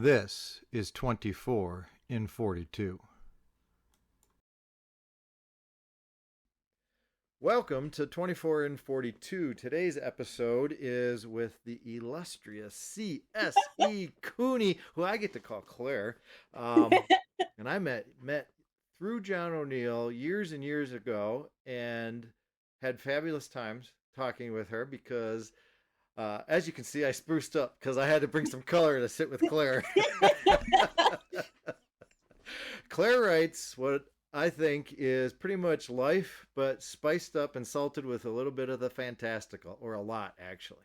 This is 24 in 42. Welcome to 24 in 42. Today's episode is with the illustrious C.S.E. Cooney, who I get to call Claire. And I met through John O'Neill years and years ago and had fabulous times talking with her because as you can see, I spruced up because I had to bring some color to sit with Claire. Claire writes what I think is pretty much life, but spiced up and salted with a little bit of the fantastical, or a lot, actually.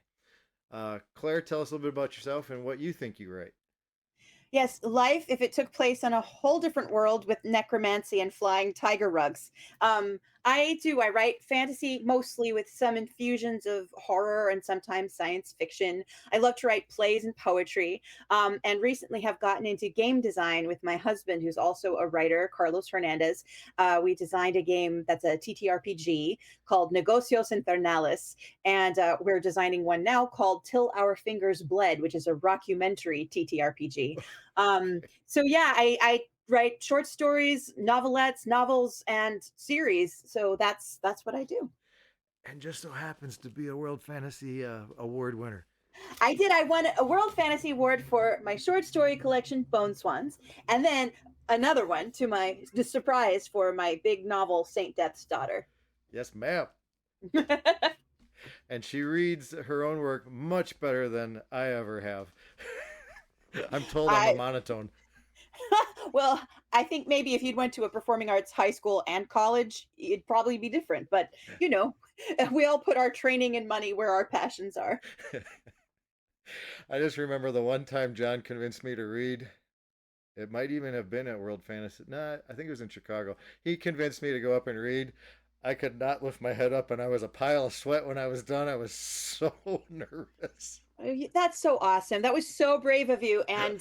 Claire, tell us a little bit about yourself and what you think you write. Yes, life if it took place on a whole different world with necromancy and flying tiger rugs. I write fantasy mostly with some infusions of horror and sometimes science fiction. I love to write plays and poetry, and recently have gotten into game design with my husband, who's also a writer, Carlos Hernandez. We designed a game that's a TTRPG called Negocios Infernales, and we're designing one now called Till Our Fingers Bled, which is a rockumentary TTRPG. I write short stories, novelettes, novels, and series. So that's what I do. And just so happens to be a World Fantasy Award winner. I did. I won a World Fantasy Award for my short story collection, Bone Swans, and then another one to my surprise for my big novel, Saint Death's Daughter. Yes, ma'am. And she reads her own work much better than I ever have. I'm told I'm a monotone. Well, I think maybe if you'd went to a performing arts high school and college, it'd probably be different. But, we all put our training and money where our passions are. I just remember the one time John convinced me to read. It might even have been at World Fantasy. No, I think it was in Chicago. He convinced me to go up and read. I could not lift my head up, and I was a pile of sweat when I was done. I was so nervous. That's so awesome. That was so brave of you. And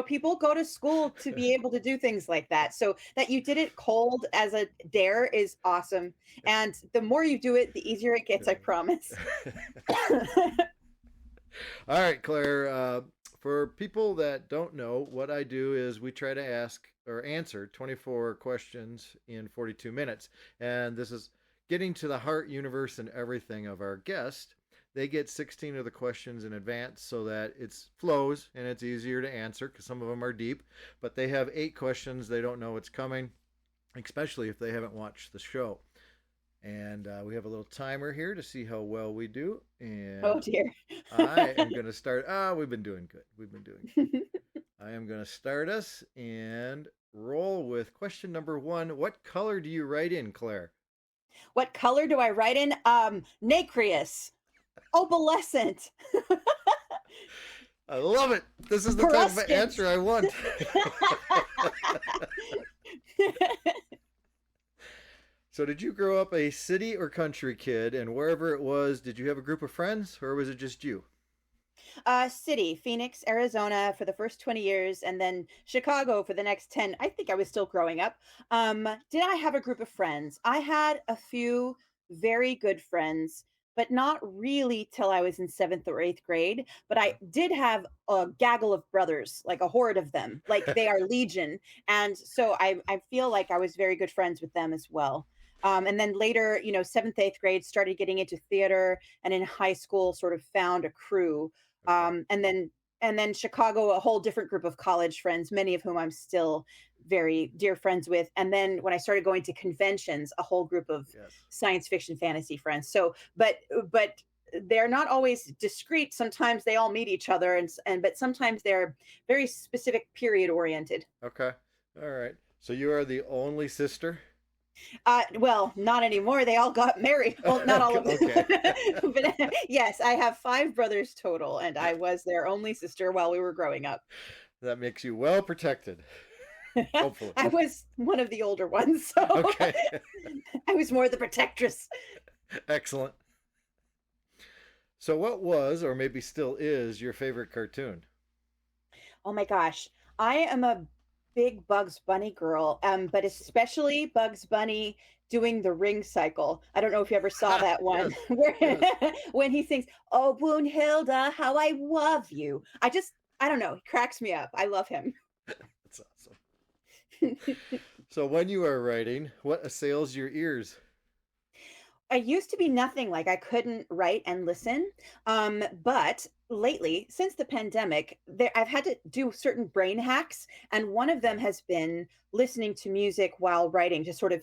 people go to school to be able to do things like that. So that you did it cold as a dare is awesome. And the more you do it, the easier it gets, I promise. All right, Claire. For people that don't know, what I do is we try to ask or answer 24 questions in 42 minutes. And this is getting to the heart, universe, and everything of our guest. They get 16 of the questions in advance so that it flows and it's easier to answer because some of them are deep. But they have 8 questions. They don't know what's coming, especially if they haven't watched the show. And we have a little timer here to see how well we do. And oh, dear. I am going to start. We've been doing good. I am going to start us and roll with question number 1. What color do you write in, Claire? What color do I write in? Nacreous. Opalescent. I love it. This is the type of answer I want. So did you grow up a city or country kid? And wherever it was, did you have a group of friends or was it just you? City, Phoenix, Arizona for the first 20 years, and then Chicago for the next 10. I think I was still growing up. Did I have a group of friends? I had a few very good friends, but not really till I was in 7th or 8th grade. But I did have a gaggle of brothers, like a horde of them, like they are legion. And so I feel like I was very good friends with them as well. And then later, 7th, 8th grade, started getting into theater, and in high school sort of found a crew. And then Chicago, a whole different group of college friends, many of whom I'm still very dear friends with. And then when I started going to conventions, a whole group of science fiction fantasy friends. So, but they're not always discrete. Sometimes they all meet each other, but sometimes they're very specific period oriented. Okay. All right. So you are the only sister? Well, not anymore. They all got married. Well, not all of them. But yes, I have 5 brothers total, and I was their only sister while we were growing up. That makes you well protected. Hopefully. I was one of the older ones, so okay. I was more the protectress. Excellent. So what was, or maybe still is, your favorite cartoon? Oh my gosh. I am a big Bugs Bunny girl, but especially Bugs Bunny doing the ring cycle. I don't know if you ever saw that one. Yes. Where when he sings, "Oh, Brunhilde, how I love you." I don't know. He cracks me up. I love him. That's awesome. So when you are writing, what assails your ears? I used to be nothing like I couldn't write and listen. But lately, since the pandemic, I've had to do certain brain hacks. And one of them Okay. has been listening to music while writing to sort of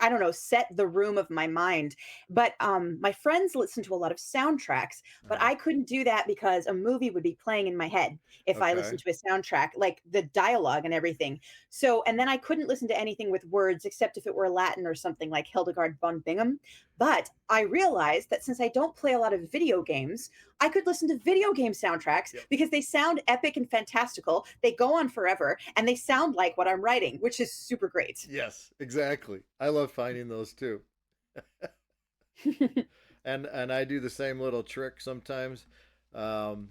I don't know, set the room of my mind. But my friends listen to a lot of soundtracks, but Uh-huh. I couldn't do that because a movie would be playing in my head if I Okay. listened to a soundtrack, like the dialogue and everything. So, and then I couldn't listen to anything with words except if it were Latin or something like Hildegard von Bingen. But I realized that since I don't play a lot of video games, I could listen to video game soundtracks Yep. because they sound epic and fantastical. They go on forever and they sound like what I'm writing, which is super great. Yes, exactly. I love finding those too. And I do the same little trick sometimes. Um,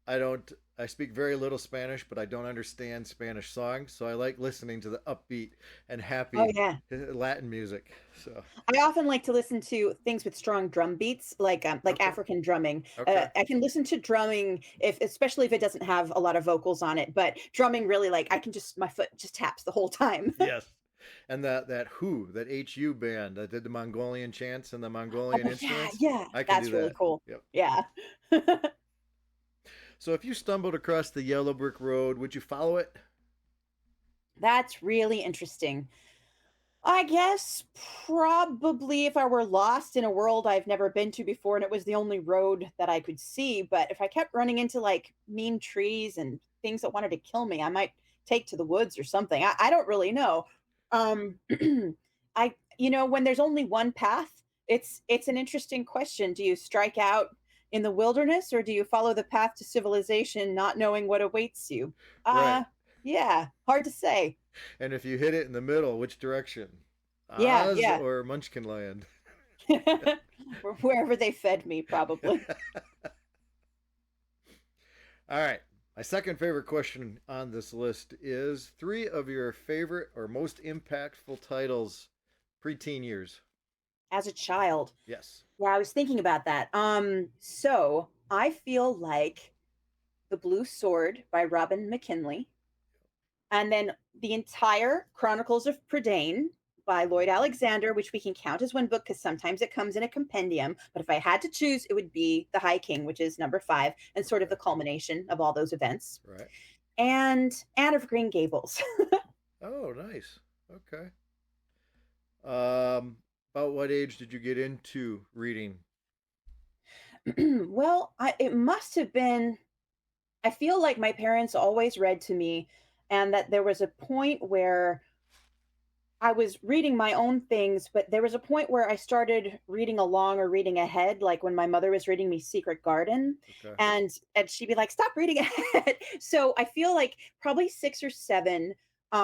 I don't I speak very little Spanish, but I don't understand Spanish songs, so I like listening to the upbeat and Oh happy yeah. Latin music. So I often like to listen to things with strong drum beats, like okay, African drumming. okay, I can listen to drumming if, especially if it doesn't have a lot of vocals on it. But drumming really, like, I can just my foot just taps the whole time. yes. And that HU band that did the Mongolian chants and the Mongolian Oh yeah, instruments, yeah, I can do that's really that. cool. Yep. Yeah. So if you stumbled across the yellow brick road, would you follow it? That's really interesting. I guess probably if I were lost in a world I've never been to before and it was the only road that I could see, but if I kept running into like mean trees and things that wanted to kill me, I might take to the woods or something. I don't really know. Um when there's only one path, it's an interesting question. Do you strike out in the wilderness or do you follow the path to civilization not knowing what awaits you? Right. Uh yeah, hard to say. And if you hit it in the middle, which direction? Yeah, Oz yeah. or Munchkinland? Wherever they fed me, All probably. right. My second favorite question on this list is three of your favorite or most impactful titles preteen years. As a child. Yes. Yeah, I was thinking about that. So I feel like The Blue Sword by Robin McKinley, and then the entire Chronicles of Prydain by Lloyd Alexander, which we can count as one book because sometimes it comes in a compendium. But if I had to choose, it would be The High King, which is number 5, and sort of Okay. the culmination of all those events. Right. And Anne of Green Gables. Oh, nice. Okay. About what age did you get into reading? Well, it must have been. I feel like my parents always read to me, and that there was a point where I was reading my own things, but there was a point where I started reading along or reading ahead, like when my mother was reading me Secret Garden, Okay. and she'd be like, "Stop reading ahead." So I feel like probably 6 or 7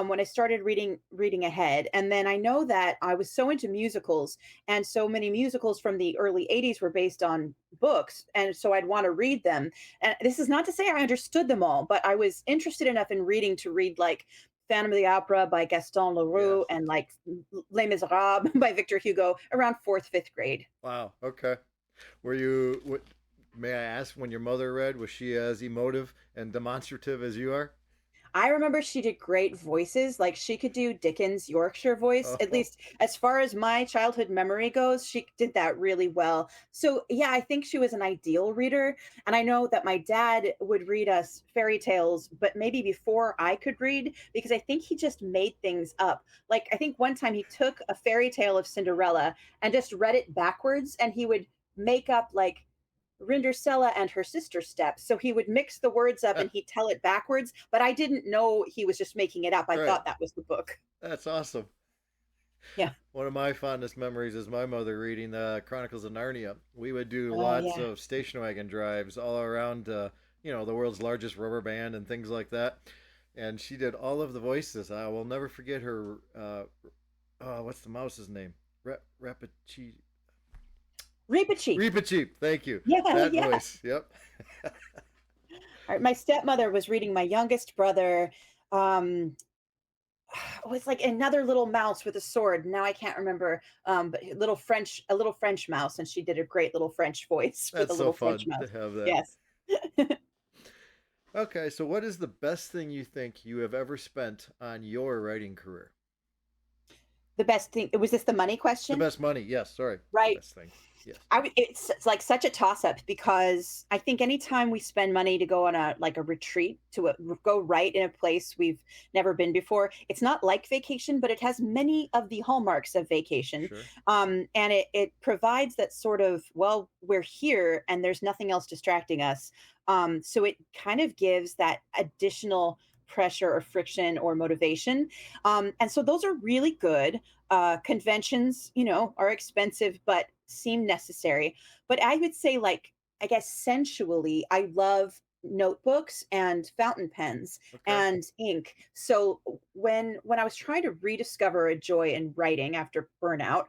when I started reading ahead, and then I know that I was so into musicals, and so many musicals from the early '80s were based on books, and so I'd want to read them. And this is not to say I understood them all, but I was interested enough in reading to read like Phantom of the Opera by Gaston Leroux Yes. and like Les Miserables by Victor Hugo around fourth, fifth grade. Wow. Okay. Were you, what, may I ask, when your mother read, was she as emotive and demonstrative as you are? I remember she did great voices. Like she could do Dickens' Yorkshire voice, at Oh, least as far as my childhood memory goes. She did that really well. So, yeah, I think she was an ideal reader. And I know that my dad would read us fairy tales, but maybe before I could read, because I think he just made things up. Like, I think one time he took a fairy tale of Cinderella and just read it backwards, and he would make up like Rindercella and her sister steps. So he would mix the words up and he'd tell it backwards, but I didn't know he was just making it up. I right. thought that was the book. That's awesome. Yeah. One of my fondest memories is my mother reading the Chronicles of Narnia. We would do Oh, lots yeah. of station wagon drives all around, the world's largest rubber band and things like that. And she did all of the voices. I will never forget her. What's the mouse's name? Repachi. Reap it cheap. Repa Cheap. Thank you. Yeah, That yeah. voice. Yep. All right, my stepmother was reading my youngest brother. Um, it was like another little mouse with a sword. Now I can't remember. But a little French mouse, and she did a great little French voice for the That's so little French fun to mouse. have that. Yes. Okay, so what is the best thing you think you have ever spent on your writing career? The best thing, was this the money The question? best money. Yes, sorry. Right. Best thing. Yes. It's like such a toss up because I think anytime we spend money to go on a retreat to go right in a place we've never been before, it's not like vacation, but it has many of the hallmarks of vacation. Sure. And it provides that sort of, well, we're here and there's nothing else distracting us. So it kind of gives that additional pressure or friction or motivation. And so those are really good. Conventions, are expensive, but seem necessary. But I would say, like, I guess sensually, I love notebooks and fountain pens Okay. and ink. So when I was trying to rediscover a joy in writing after burnout,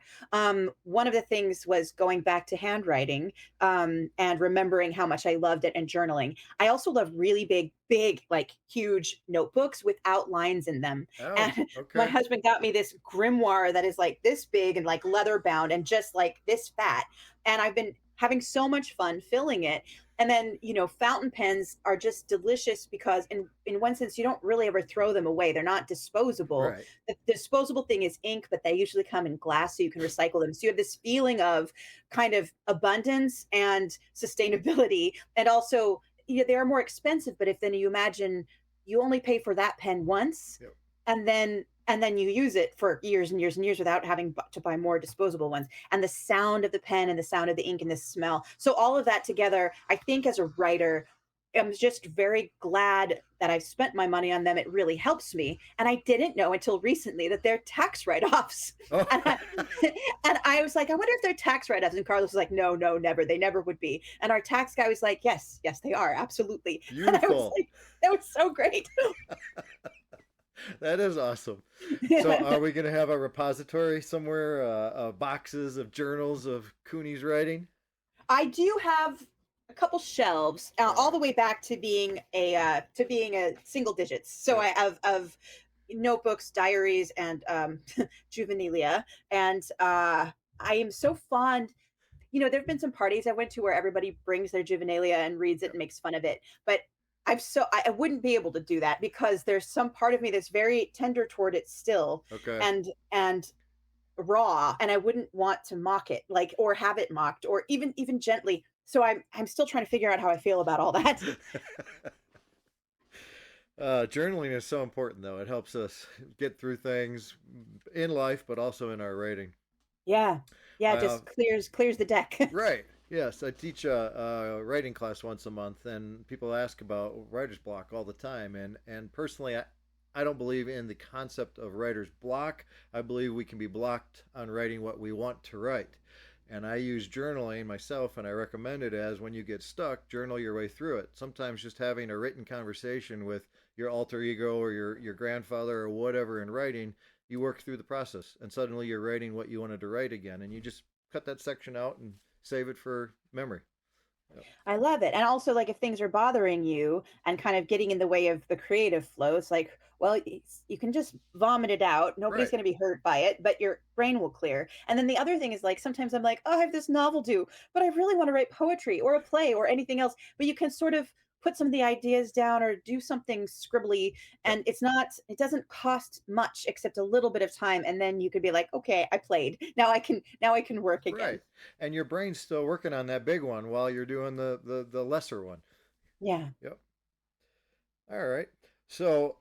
one of the things was going back to handwriting, and remembering how much I loved it and journaling. I also love really big, like huge notebooks with outlines in them. Oh, And my okay. husband got me this grimoire that is like this big and like leather bound and just like this fat. And I've been having so much fun filling it. And then, fountain pens are just delicious because in one sense you don't really ever throw them away. They're not disposable. Right. The disposable thing is ink, but they usually come in glass so you can recycle them. So you have this feeling of kind of abundance and sustainability. And also, they are more expensive, but if then you imagine you only pay for that pen once, Yep. and then you use it for years and years and years without having to buy more disposable ones, and the sound of the pen and the sound of the ink and the smell, so all of that together, I think as a writer, I'm just very glad that I've spent my money on them. It really helps me, and I didn't know until recently that they're tax write-offs. Oh, and, I, and I was like, I wonder if they're tax write-offs, and Carlos was like, no, no, never, they never would be. And our tax guy was like, yes, yes, they are, absolutely. And I was beautiful. like, that was so great. That is awesome. So, are we going to have a repository somewhere, boxes of journals of Cooney's writing? I do have a couple shelves, All all right. the way back to being a single digits. So Yep. I have of notebooks, diaries, and juvenilia. And I am so fond. There have been some parties I went to where everybody brings their juvenilia and reads it Yep. and makes fun of it. But I wouldn't be able to do that because there's some part of me that's very tender toward it still, Okay. and raw, and I wouldn't want to mock it, like, or have it mocked, or even gently. So I'm still trying to figure out how I feel about all that. Journaling is so important, though. It helps us get through things in life, but also in our writing. Yeah. Yeah, it Uh, just clears the deck. right. Yes, I teach a writing class once a month, and people ask about writer's block all the time. And personally, I don't believe in the concept of writer's block. I believe we can be blocked on writing what we want to write. And I use journaling myself, and I recommend it as when you get stuck, journal your way through it. Sometimes just having a written conversation with your alter ego or your grandfather or whatever in writing, you work through the process, and suddenly you're writing what you wanted to write again, and you just cut that section out and save it for memory. Yep. I love it. And also, like, if things are bothering you and kind of getting in the way of the creative flow, it's like, well, you can just vomit it out. Nobody's Right. going to be hurt by it, but your brain will clear. And then the other thing is, like, sometimes I'm like, oh, I have this novel due, but I really want to write poetry or a play or anything else. But you can sort of put some of the ideas down or do something scribbly, Yep. and it doesn't cost much except a little bit of time, and then you could be like, okay, I played, now I can work again. Right. And your brain's still working on that big one while you're doing the lesser one. Yeah. Yep. All right. So,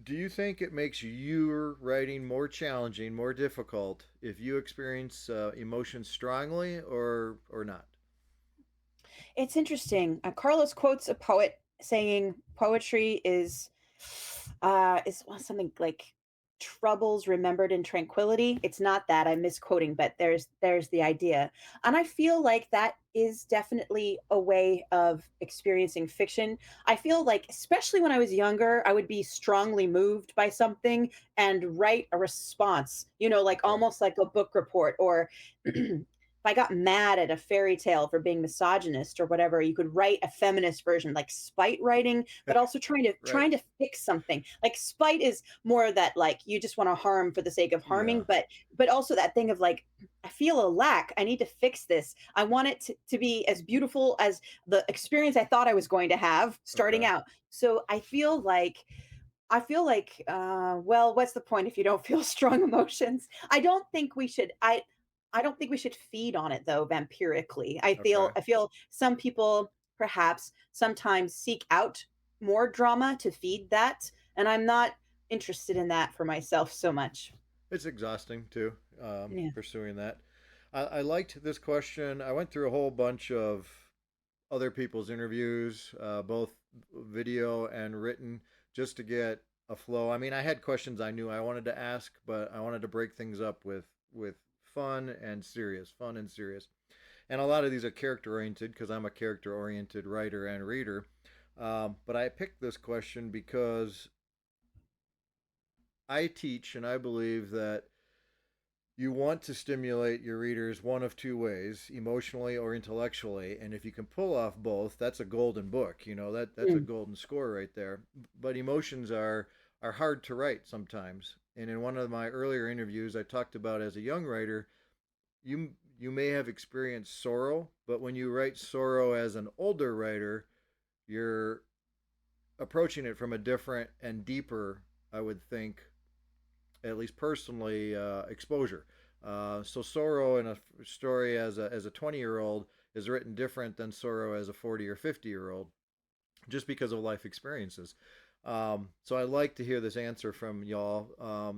do you think it makes your writing more challenging, more difficult if you experience emotions strongly or not? It's interesting. Carlos quotes a poet saying poetry is well, something like troubles remembered in tranquility. It's not that, I'm misquoting, but there's the idea. And I feel like that is definitely a way of experiencing fiction. I feel like, especially when I was younger, I would be strongly moved by something and write a response, like Okay. almost like a book report, or I got mad at a fairy tale for being misogynist or whatever, you could write a feminist version, like spite writing, but also Right. trying to fix something. Like spite is more that like you just want to harm for the sake of harming, Yeah. but also that thing of like I feel a lack. I need to fix this. I want it to be as beautiful as the experience I thought I was going to have starting Okay. out. So well, what's the point if you don't feel strong emotions? I don't think we should feed on it though vampirically. Okay. I feel some people perhaps sometimes seek out more drama to feed that, and I'm not interested in that for myself so much. It's exhausting too, Yeah. pursuing that. I liked this question. I went through a whole bunch of other people's interviews, both video and written, just to get a flow. I mean, I had questions I knew I wanted to ask, but I wanted to break things up with fun and serious. And a lot of these are character oriented because I'm a character oriented writer and reader. But I picked this question because I teach and I believe that you want to stimulate your readers one of two ways, emotionally or intellectually, and if you can pull off both, that's a golden book. That's a Mm. golden score right there. But emotions are hard to write sometimes. And in one of my earlier interviews, I talked about as a young writer, you may have experienced sorrow, but when you write sorrow as an older writer, you're approaching it from a different and deeper, I would think, at least personally, exposure. So sorrow in a story as a 20-year-old is written different than sorrow as a 40 or 50-year-old, just because of life experiences. So I like to hear this answer from y'all,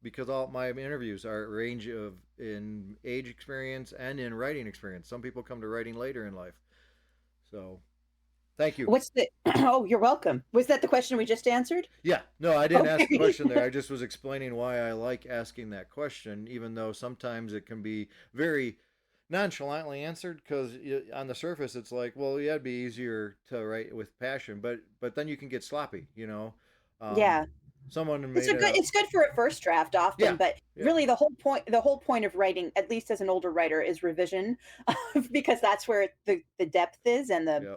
because all my interviews are a range of in age experience and in writing experience. Some people come to writing later in life. So thank you. What's the Oh, you're welcome. Was that the question we just answered? Yeah, no, I didn't ask the Okay. question there. I just was explaining why I like asking that question, even though sometimes it can be very nonchalantly answered. Because on the surface, it's like, well, yeah, it'd be easier to write with passion, but then you can get sloppy. Um, Yeah. someone made a It's good for a first draft often, yeah, but yeah, really the whole point of writing, at least as an older writer, is revision because that's where the depth is yeah,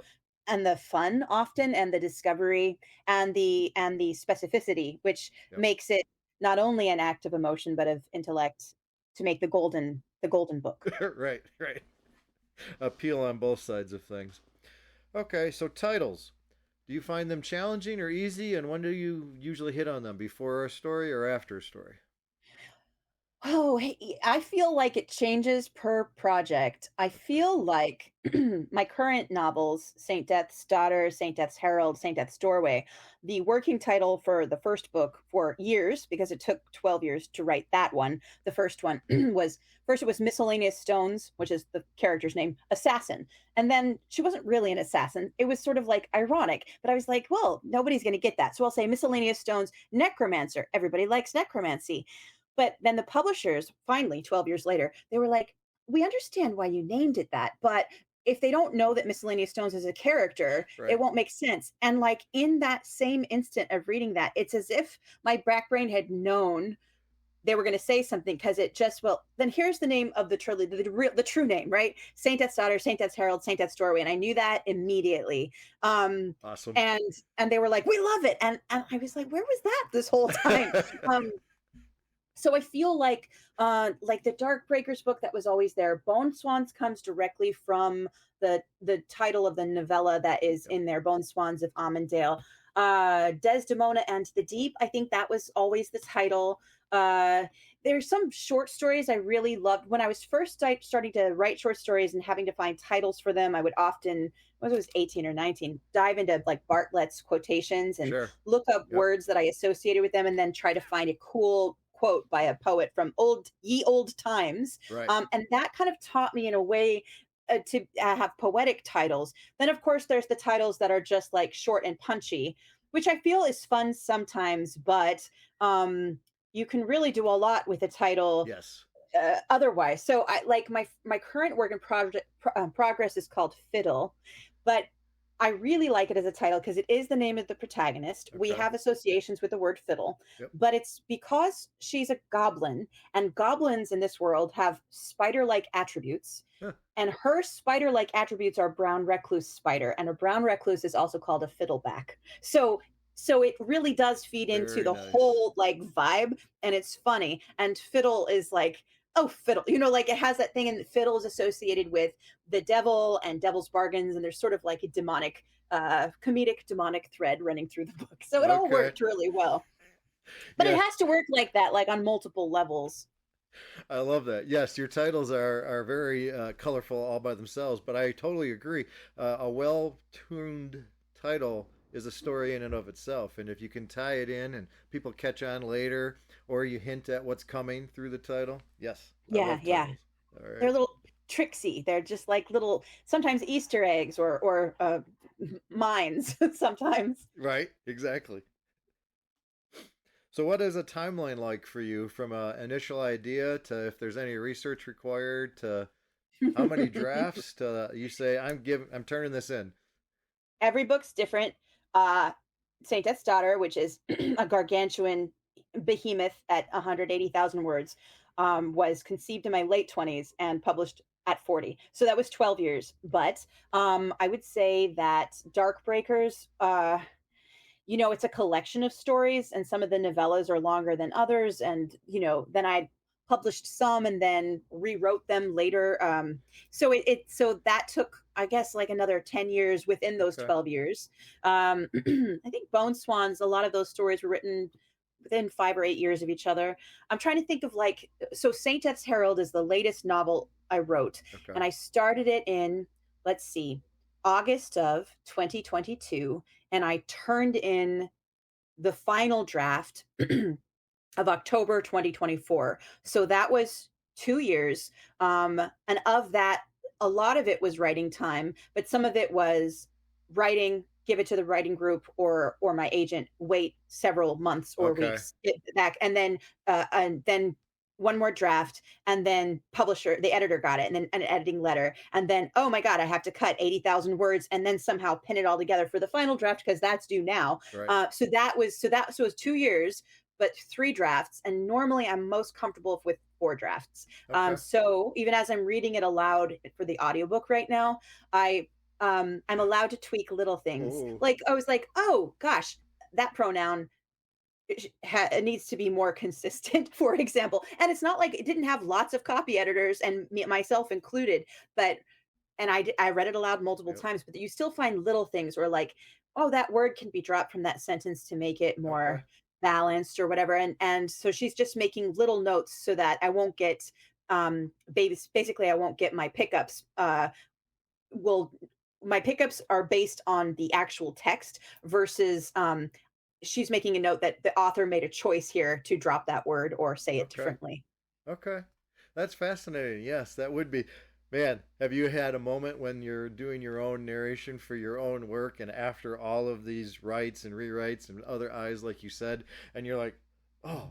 and the fun often and the discovery and the specificity, which yeah. makes it not only an act of emotion but of intellect to make the golden book. Right, right. Appeal on both sides of things. Okay, so titles. Do you find them challenging or easy, and when do you usually hit on them? Before a story or after a story? Oh, hey, I feel like it changes per project. I feel like my current novels, Saint Death's Daughter, Saint Death's Herald, Saint Death's Doorway, the working title for the first book for years, because it took 12 years to write that one. The first one was first it was Miscellaneous Stones, which is the character's name, Assassin. And then she wasn't really an assassin. It was sort of like ironic, but I was like, well, nobody's going to get that. So I'll say Miscellaneous Stones, Necromancer. Everybody likes necromancy. But then the publishers, finally, 12 years later, they were like, "We understand why you named it that, but if they don't know that Miscellaneous Stones is a character, it Right. won't make sense." And like in that same instant of reading that, it's as if my back brain had known they were going to say something because it just well then here's the name of the trilogy the true name, right? Saint Death's Daughter, Saint Death's Herald, Saint Death's Doorway, and I knew that immediately. um Awesome. and they were like, we love it, and I was like, where was that this whole time? um so I feel like the Dark Breakers book that was always there. Bone Swans comes directly from the title of the novella that is Yep. in there, Bone Swans of Amundale. Desdemona and the Deep, I think that was always the title. Uh, there's some short stories I really loved when I was first starting to write short stories and having to find titles for them. I would often, when I was 18 or 19, dive into like Bartlett's quotations and Sure. look up Yep. words that I associated with them and then try to find a cool quote by a poet from old times. Right. And that kind of taught me in a way to have poetic titles. Then, of course, there's the titles that are just like short and punchy, which I feel is fun sometimes, but you can really do a lot with a title Yes. otherwise. So I like my current work in progress is called Fiddle, but I really like it as a title because it is the name of the protagonist. We Okay. have associations with the word fiddle, Yep. but it's because she's a goblin, and goblins in this world have spider-like attributes. Huh. And her spider-like attributes are brown recluse spider, and a brown recluse is also called a fiddleback. So it really does feed into Very the nice. whole like vibe, and it's funny. And fiddle is like, oh, fiddle, like it has that thing, and fiddle is associated with the devil and devil's bargains, and there's sort of like a demonic, comedic demonic thread running through the book. So it all Okay. worked really well. But it Yes, has to work like that, like on multiple levels. I love that. Yes, your titles are very colorful all by themselves, but I totally agree. A well-tuned title is a story in and of itself, and if you can tie it in and people catch on later, or you hint at what's coming through the title, yes, I Yeah, love yeah. titles. All They're a right. little tricksy. They're just like little, sometimes Easter eggs or mines sometimes. Right, exactly. So, what is a timeline like for you from a initial idea to if there's any research required to how many drafts to you say I'm turning this in? Every book's different. Saint Death's Daughter, which is a gargantuan behemoth at 180,000 words, was conceived in my late 20s and published at 40. So that was 12 years. But I would say that Dark Breakers, it's a collection of stories, and some of the novellas are longer than others. And, then I published some and then rewrote them later. So that took, I guess, like another 10 years within those Okay. 12 years. I think Bone Swans, a lot of those stories were written within 5 or 8 years of each other. I'm trying to think of like, so Saint F's Herald is the latest novel I wrote, Okay. and I started it in, let's see, August of 2022, and I turned in the final draft of October 2024. So that was 2 years. And of that, a lot of it was writing time, but some of it was writing, give it to the writing group or my agent, wait several months or Okay. weeks, get back, and then one more draft, and then publisher, the editor got it, and then an editing letter, and then, oh my god, I have to cut 80,000 words and then somehow pin it all together for the final draft because that's due now. Right. So it was 2 years, but three drafts. And normally I'm most comfortable with four drafts. Okay. So even as I'm reading it aloud for the audiobook right now, I'm allowed to tweak little things. Oh. Like I was like, oh gosh, that pronoun it needs to be more consistent, for example. And it's not like it didn't have lots of copy editors and myself included, but and I read it aloud multiple Yep. times, but you still find little things where like, oh, that word can be dropped from that sentence to make it Okay. more balanced or whatever. And so she's just making little notes so that I won't get basically I won't get my pickups. Will My pickups are based on the actual text versus she's making a note that the author made a choice here to drop that word or say it Okay. differently. Okay. That's fascinating. Yes, that would be. Man, have you had a moment when you're doing your own narration for your own work and after all of these writes and rewrites and other eyes, like you said, and you're like, oh,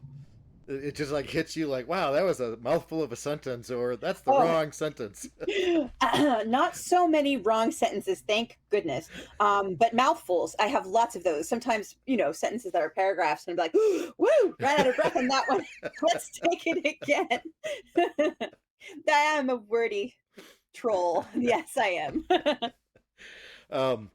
it just like hits you like, wow, that was a mouthful of a sentence, or that's the Oh, wrong sentence. not so many wrong sentences, thank goodness. But mouthfuls, I have lots of those. Sometimes, sentences that are paragraphs, and I'm like, woo, ran out of breath on that one. Let's take it again. I am a wordy troll. Yes, I am. um,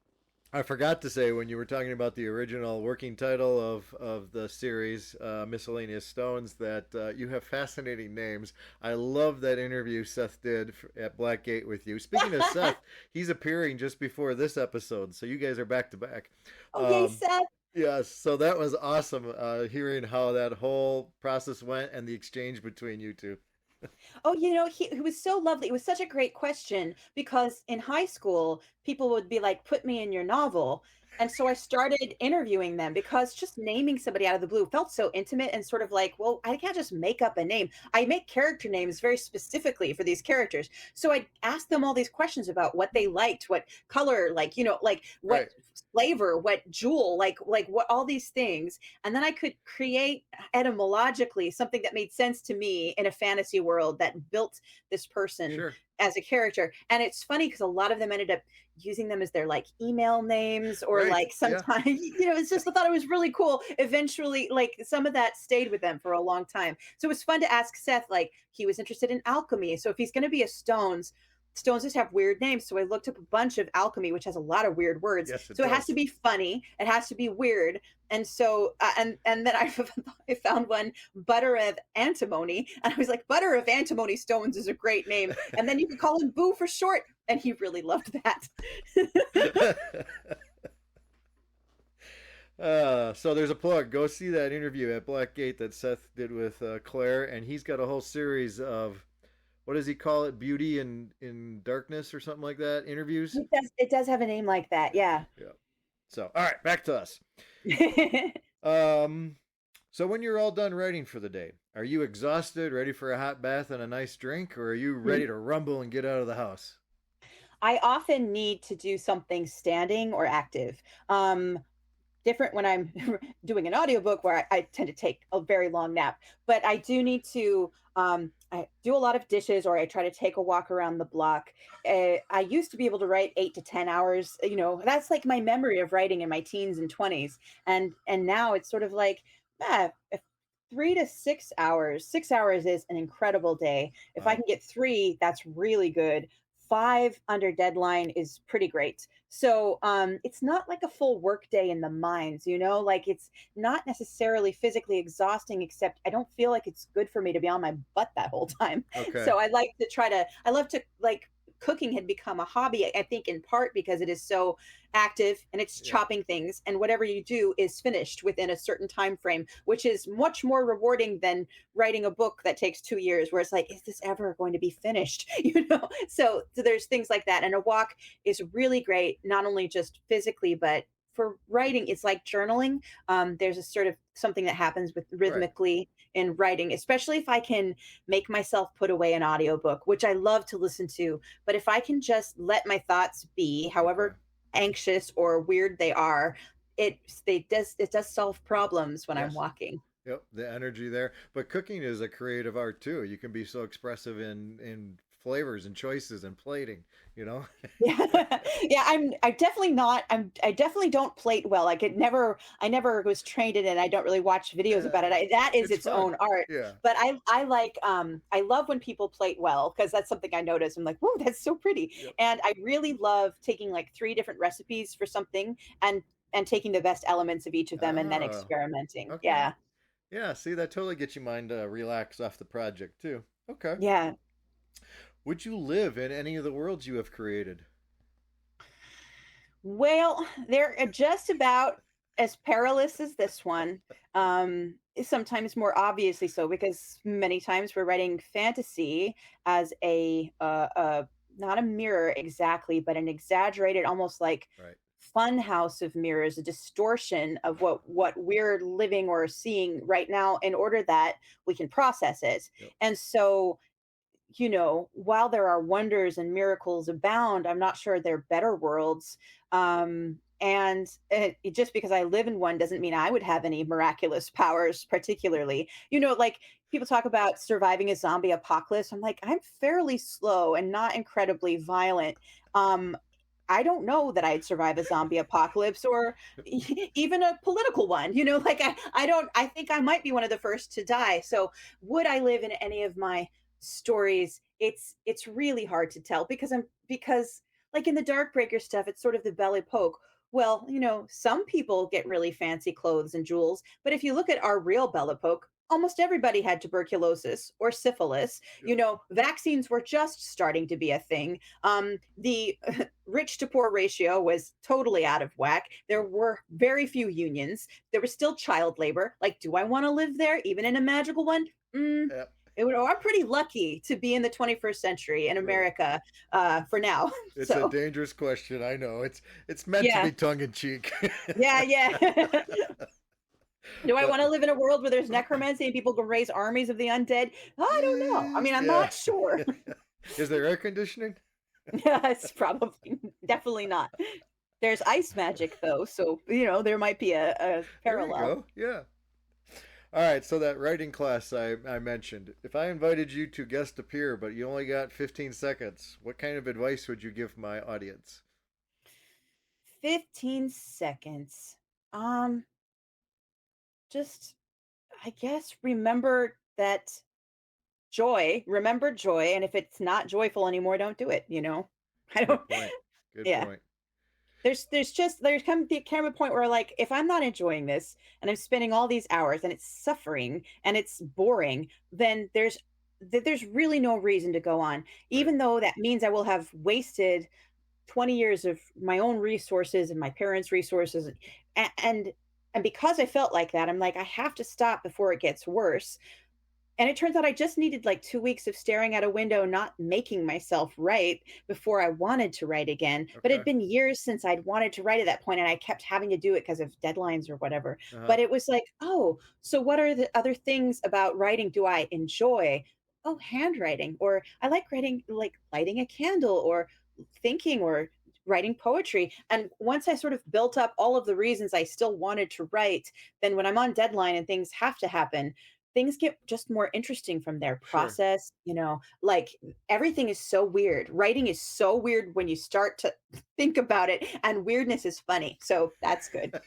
I forgot to say when you were talking about the original working title of the series, Miscellaneous Stones, that you have fascinating names. I love that interview Seth did at Blackgate with you. Speaking of Seth, he's appearing just before this episode, so you guys are back to back. Oh, yay, Um, Seth. yes, so that was awesome hearing how that whole process went and the exchange between you two. Oh, he was so lovely. It was such a great question because in high school, people would be like, put me in your novel. And so I started interviewing them because just naming somebody out of the blue felt so intimate and sort of like, well, I can't just make up a name. I make character names very specifically for these characters. So I asked them all these questions about what they liked, what color, like what Right, flavor, what jewel, like what all these things. And then I could create etymologically something that made sense to me in a fantasy world that built this person sure. as a character. And it's funny because a lot of them ended up using them as their like email names, or Right. like Yeah. sometimes, it's just, I thought it was really cool. Eventually, like some of that stayed with them for a long time. So it was fun to ask Seth, like he was interested in alchemy. So if he's going to be a Stones just have weird names. So I looked up a bunch of alchemy, which has a lot of weird words. Yes, it So it has to does. be funny. It has to be weird. And so, and then I found one, butter of antimony, and I was like, butter of antimony stones is a great name. And then you could call him Boo for short, and he really loved that. So there's a plug. Go see that interview at Blackgate that Seth did with Claire, and he's got a whole series of, what does he call it? Beauty in darkness or something like that. Interviews. It does have a name like that, yeah. Yeah. So all right, back to us. Um, so when you're all done writing for the day, are you exhausted, ready for a hot bath and a nice drink, or are you ready to rumble and get out of the house? I often need to do something standing or active. Different when I'm doing an audiobook where I tend to take a very long nap, but I do need to, I do a lot of dishes, or I try to take a walk around the block. I used to be able to write 8 to 10 hours. That's like my memory of writing in my teens and 20s. And now it's sort of like, 3 to 6 hours. 6 hours is an incredible day. If I Wow. can get three, that's really good. Five under deadline is pretty great. So it's not like a full work day in the mines, like it's not necessarily physically exhausting, except I don't feel like it's good for me to be on my butt that whole time. Okay. So I love to like, cooking had become a hobby, I think in part because it is so active and it's Yeah. chopping things, and whatever you do is finished within a certain time frame, which is much more rewarding than writing a book that takes 2 years, where it's like, is this ever going to be finished? So there's things like that, and a walk is really great, not only just physically, but for writing. It's like journaling. There's a sort of something that happens with Right. rhythmically in writing, especially if I can make myself put away an audiobook, which I love to listen to. But if I can just let my thoughts be, Okay. however anxious or weird they are, it does solve problems when I'm Yes. walking. Yep. The energy there. But cooking is a creative art too. You can be so expressive in flavors and choices and plating, you know? Yeah. Yeah, I definitely don't plate well. I never was trained in it. I don't really watch videos Yeah. about it. That is It's its fun. own art. Yeah. But I love when people plate well, because that's something I notice. I'm like, whoa, that's so pretty. Yep. And I really love taking like three different recipes for something, and taking the best elements of each of them and then Ah, experimenting. okay. Yeah. Yeah, see, that totally gets your mind to relax off the project too. Okay. Yeah. Would you live in any of the worlds you have created? Well, they're just about as perilous as this one. Sometimes more obviously so, because many times we're writing fantasy as not a mirror exactly, but an exaggerated, almost like Right. fun house of mirrors, a distortion of what we're living or seeing right now, in order that we can process it. Yep. And so, while there are wonders and miracles abound, I'm not sure they're better worlds. And just because I live in one doesn't mean I would have any miraculous powers, particularly. Like people talk about surviving a zombie apocalypse. I'm like, I'm fairly slow and not incredibly violent. Um, I don't know that I'd survive a zombie apocalypse, or even a political one. Like I think I might be one of the first to die. So would I live in any of my stories? It's really hard to tell, because like in the Darkbreaker stuff, it's sort of the belly poke. Well, some people get really fancy clothes and jewels, but if you look at our real belly poke, almost everybody had tuberculosis or syphilis. Yep. Vaccines were just starting to be a thing. The rich to poor ratio was totally out of whack. There were very few unions. There was still child labor. Like, do I want to live there, even in a magical one? Mm, Yep. I'm pretty lucky to be in the 21st century in Right. America, for now. It's a So, dangerous question. I know. It's meant to yeah, be tongue in cheek. yeah, yeah. Do I But want to live in a world where there's necromancy and people can raise armies of the undead? I don't know. I mean, I'm yeah. not sure. Is there air conditioning? Yeah, it's probably definitely not. There's ice magic though, so there might be a There you parallel. go. Yeah. All right, so that writing class I mentioned, if I invited you to guest appear, but you only got 15 seconds, what kind of advice would you give my audience? 15 seconds. Um, just, I guess, remember joy. And if it's not joyful anymore, don't do it. I don't, Good point. Good yeah. point. There's come a point where, like, if I'm not enjoying this and I'm spending all these hours and it's suffering and it's boring, then there's really no reason to go on, Right. even though that means I will have wasted 20 years of my own resources and my parents' resources. And because I felt like that, I'm like, I have to stop before it gets worse. And it turns out I just needed like 2 weeks of staring at a window, not making myself write before I wanted to write again. But it'd Okay. been years since I'd wanted to write at that point, and I kept having to do it because of deadlines or whatever. Uh-huh. But it was like, oh, so what are the other things about writing do I enjoy? Oh, handwriting, or I like writing, like lighting a candle, or thinking, or writing poetry. And once I sort of built up all of the reasons I still wanted to write, then when I'm on deadline and things have to happen, things get just more interesting from their Sure. process. Like, everything is so weird. Writing is so weird when you start to think about it, and weirdness is funny. So that's good.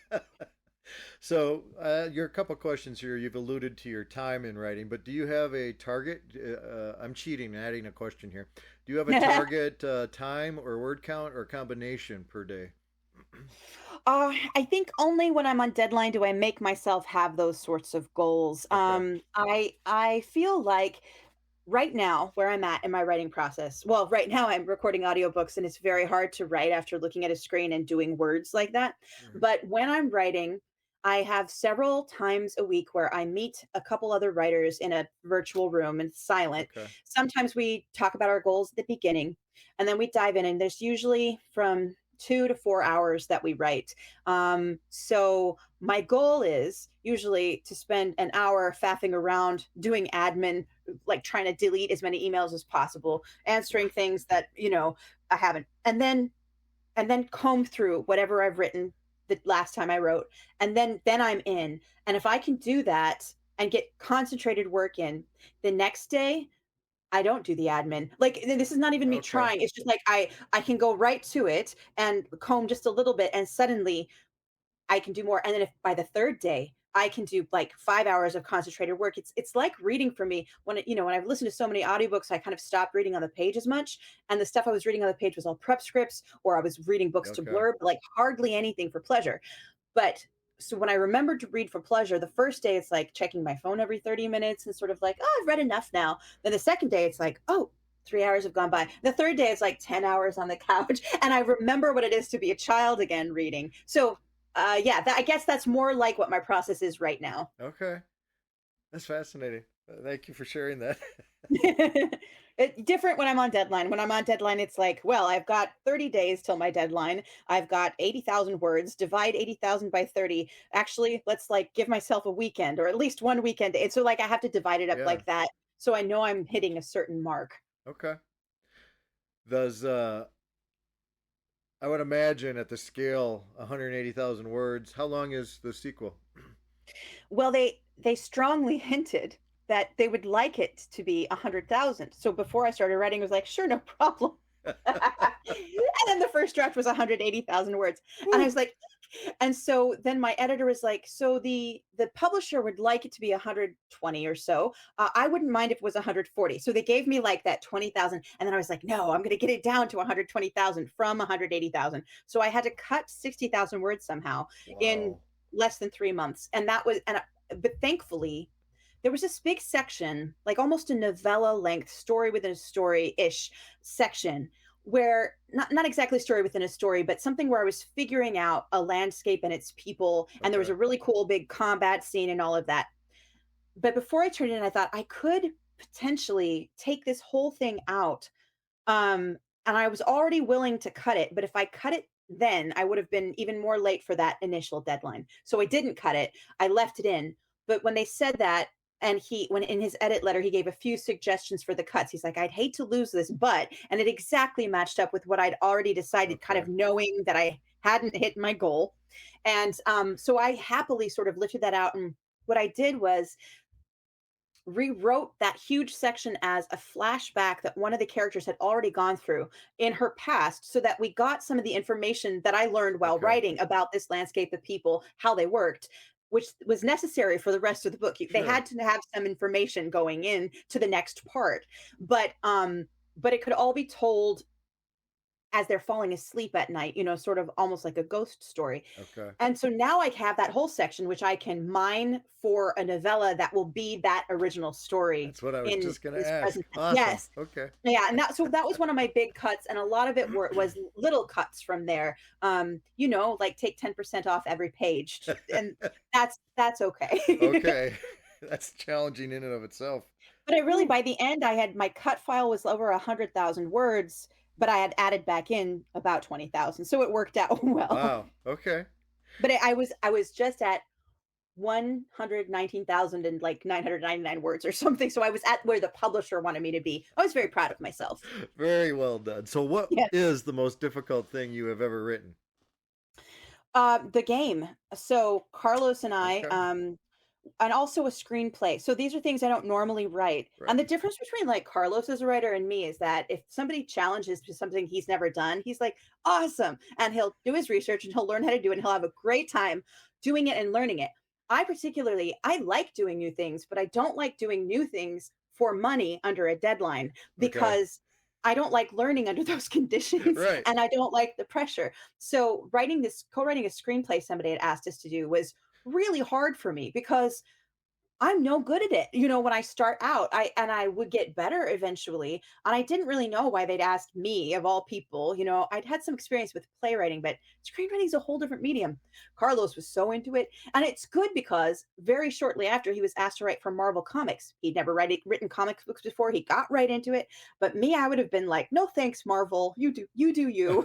So, your couple questions here. You've alluded to your time in writing, but do you have a target? I'm cheating, adding a question here. Do you have a target time or word count or combination per day? I think only when I'm on deadline do I make myself have those sorts of goals. Okay. I feel like right now, where I'm at in my writing process, well, right now I'm recording audiobooks, and it's very hard to write after looking at a screen and doing words like that. Mhm. But when I'm writing, I have several times a week where I meet a couple other writers in a virtual room and silent. Okay. Sometimes we talk about our goals at the beginning, and then we dive in, and there's usually from 2 to 4 hours that we write. So my goal is usually to spend an hour faffing around doing admin, like trying to delete as many emails as possible, answering things that I haven't, and then comb through whatever I've written the last time I wrote, and then I'm in. And if I can do that and get concentrated work in, the next day I don't do the admin. Like, this is not even me Okay. trying. It's just like I can go right to it and comb just a little bit, and suddenly I can do more. And then if by the third day I can do like 5 hours of concentrated work, it's like reading for me. When I've listened to so many audiobooks, I kind of stopped reading on the page as much. And the stuff I was reading on the page was all prep scripts, or I was reading books to Okay. blurb, like hardly anything for pleasure. But so when I remembered to read for pleasure, the first day it's like checking my phone every 30 minutes and sort of like, oh, I've read enough now. Then the second day it's like, oh, 3 hours have gone by. The third day it's like 10 hours on the couch. And I remember what it is to be a child again reading. So yeah, I guess that's more like what my process is right now. Okay. That's fascinating. Thank you for sharing that. Different when I'm on deadline. When I'm on deadline, it's like, well, I've got 30 days till my deadline. I've got 80,000 words. Divide 80,000 by 30. Actually, let's like give myself a weekend, or at least one weekend. And so like I have to divide it up Yeah. like that. So I know I'm hitting a certain mark. Okay. Does I would imagine at the scale 180,000 words. How long is the sequel? Well, they strongly hinted that they would like it to be 100,000. So before I started writing, I was like, sure, no problem. And then the first draft was 180,000 words. And I Woo. was like, and so then my editor was like, so the publisher would like it to be 120 or so. I wouldn't mind if it was 140. So they gave me like that 20,000. And then I was like, no, I'm going to get it down to 120,000 from 180,000. So I had to cut 60,000 words somehow in Wow. less than 3 months. And that was, but thankfully, there was this big section, like almost a novella length story within a story ish section, where not exactly story within a story, but something where I was figuring out a landscape and its people, and there was Okay. a really cool big combat scene and all of that. But before I turned it in, I thought I could potentially take this whole thing out. And I was already willing to cut it, but if I cut it then, I would have been even more late for that initial deadline. So I didn't cut it. I left it in. But when they said that, and when in his edit letter he gave a few suggestions for the cuts. He's like, I'd hate to lose this, but, and it exactly matched up with what I'd already decided, kind Okay. of knowing that I hadn't hit my goal. And so I happily sort of lifted that out and what I did was rewrote that huge section as a flashback that one of the characters had already gone through in her past so that we got some of the information that I learned while Okay. writing about this landscape of people, how they worked, which was necessary for the rest of the book. They Sure. had to have some information going in to the next part, but it could all be told as they're falling asleep at night, sort of almost like a ghost story. Okay. And so now I have that whole section which I can mine for a novella that will be that original story That's what I was in just gonna this ask. present. Awesome. Yes. Okay. Yeah, and that was one of my big cuts, and a lot of it was little cuts from there. Like take 10% off every page, and that's okay. Okay. That's challenging in and of itself. But I really, Whew. by the end, I had my cut file was over 100,000 words, but I had added back in about 20,000, so it worked out well. Wow. Okay. But I was just at 119,000 and like 999 words or something. So I was at where the publisher wanted me to be. I was very proud of myself. Very well done. So, what Yeah. is the most difficult thing you have ever written? The game. So Carlos and I, Okay. and also a screenplay. So these are things I don't normally write. Right. And the difference between like Carlos as a writer and me is that if somebody challenges to something he's never done, he's like, awesome. And he'll do his research and he'll learn how to do it and he'll have a great time doing it and learning it. I like doing new things, but I don't like doing new things for money under a deadline Okay. because I don't like learning under those conditions Right. and I don't like the pressure. So co-writing a screenplay somebody had asked us to do was really hard for me because I'm no good at it. When I start out, I would get better eventually. And I didn't really know why they'd asked me of all people. I'd had some experience with playwriting, but screenwriting is a whole different medium. Carlos was so into it. And it's good because very shortly after he was asked to write for Marvel Comics. He'd never written comic books before. He got right into it. But me, I would have been like, no thanks, Marvel. You do you.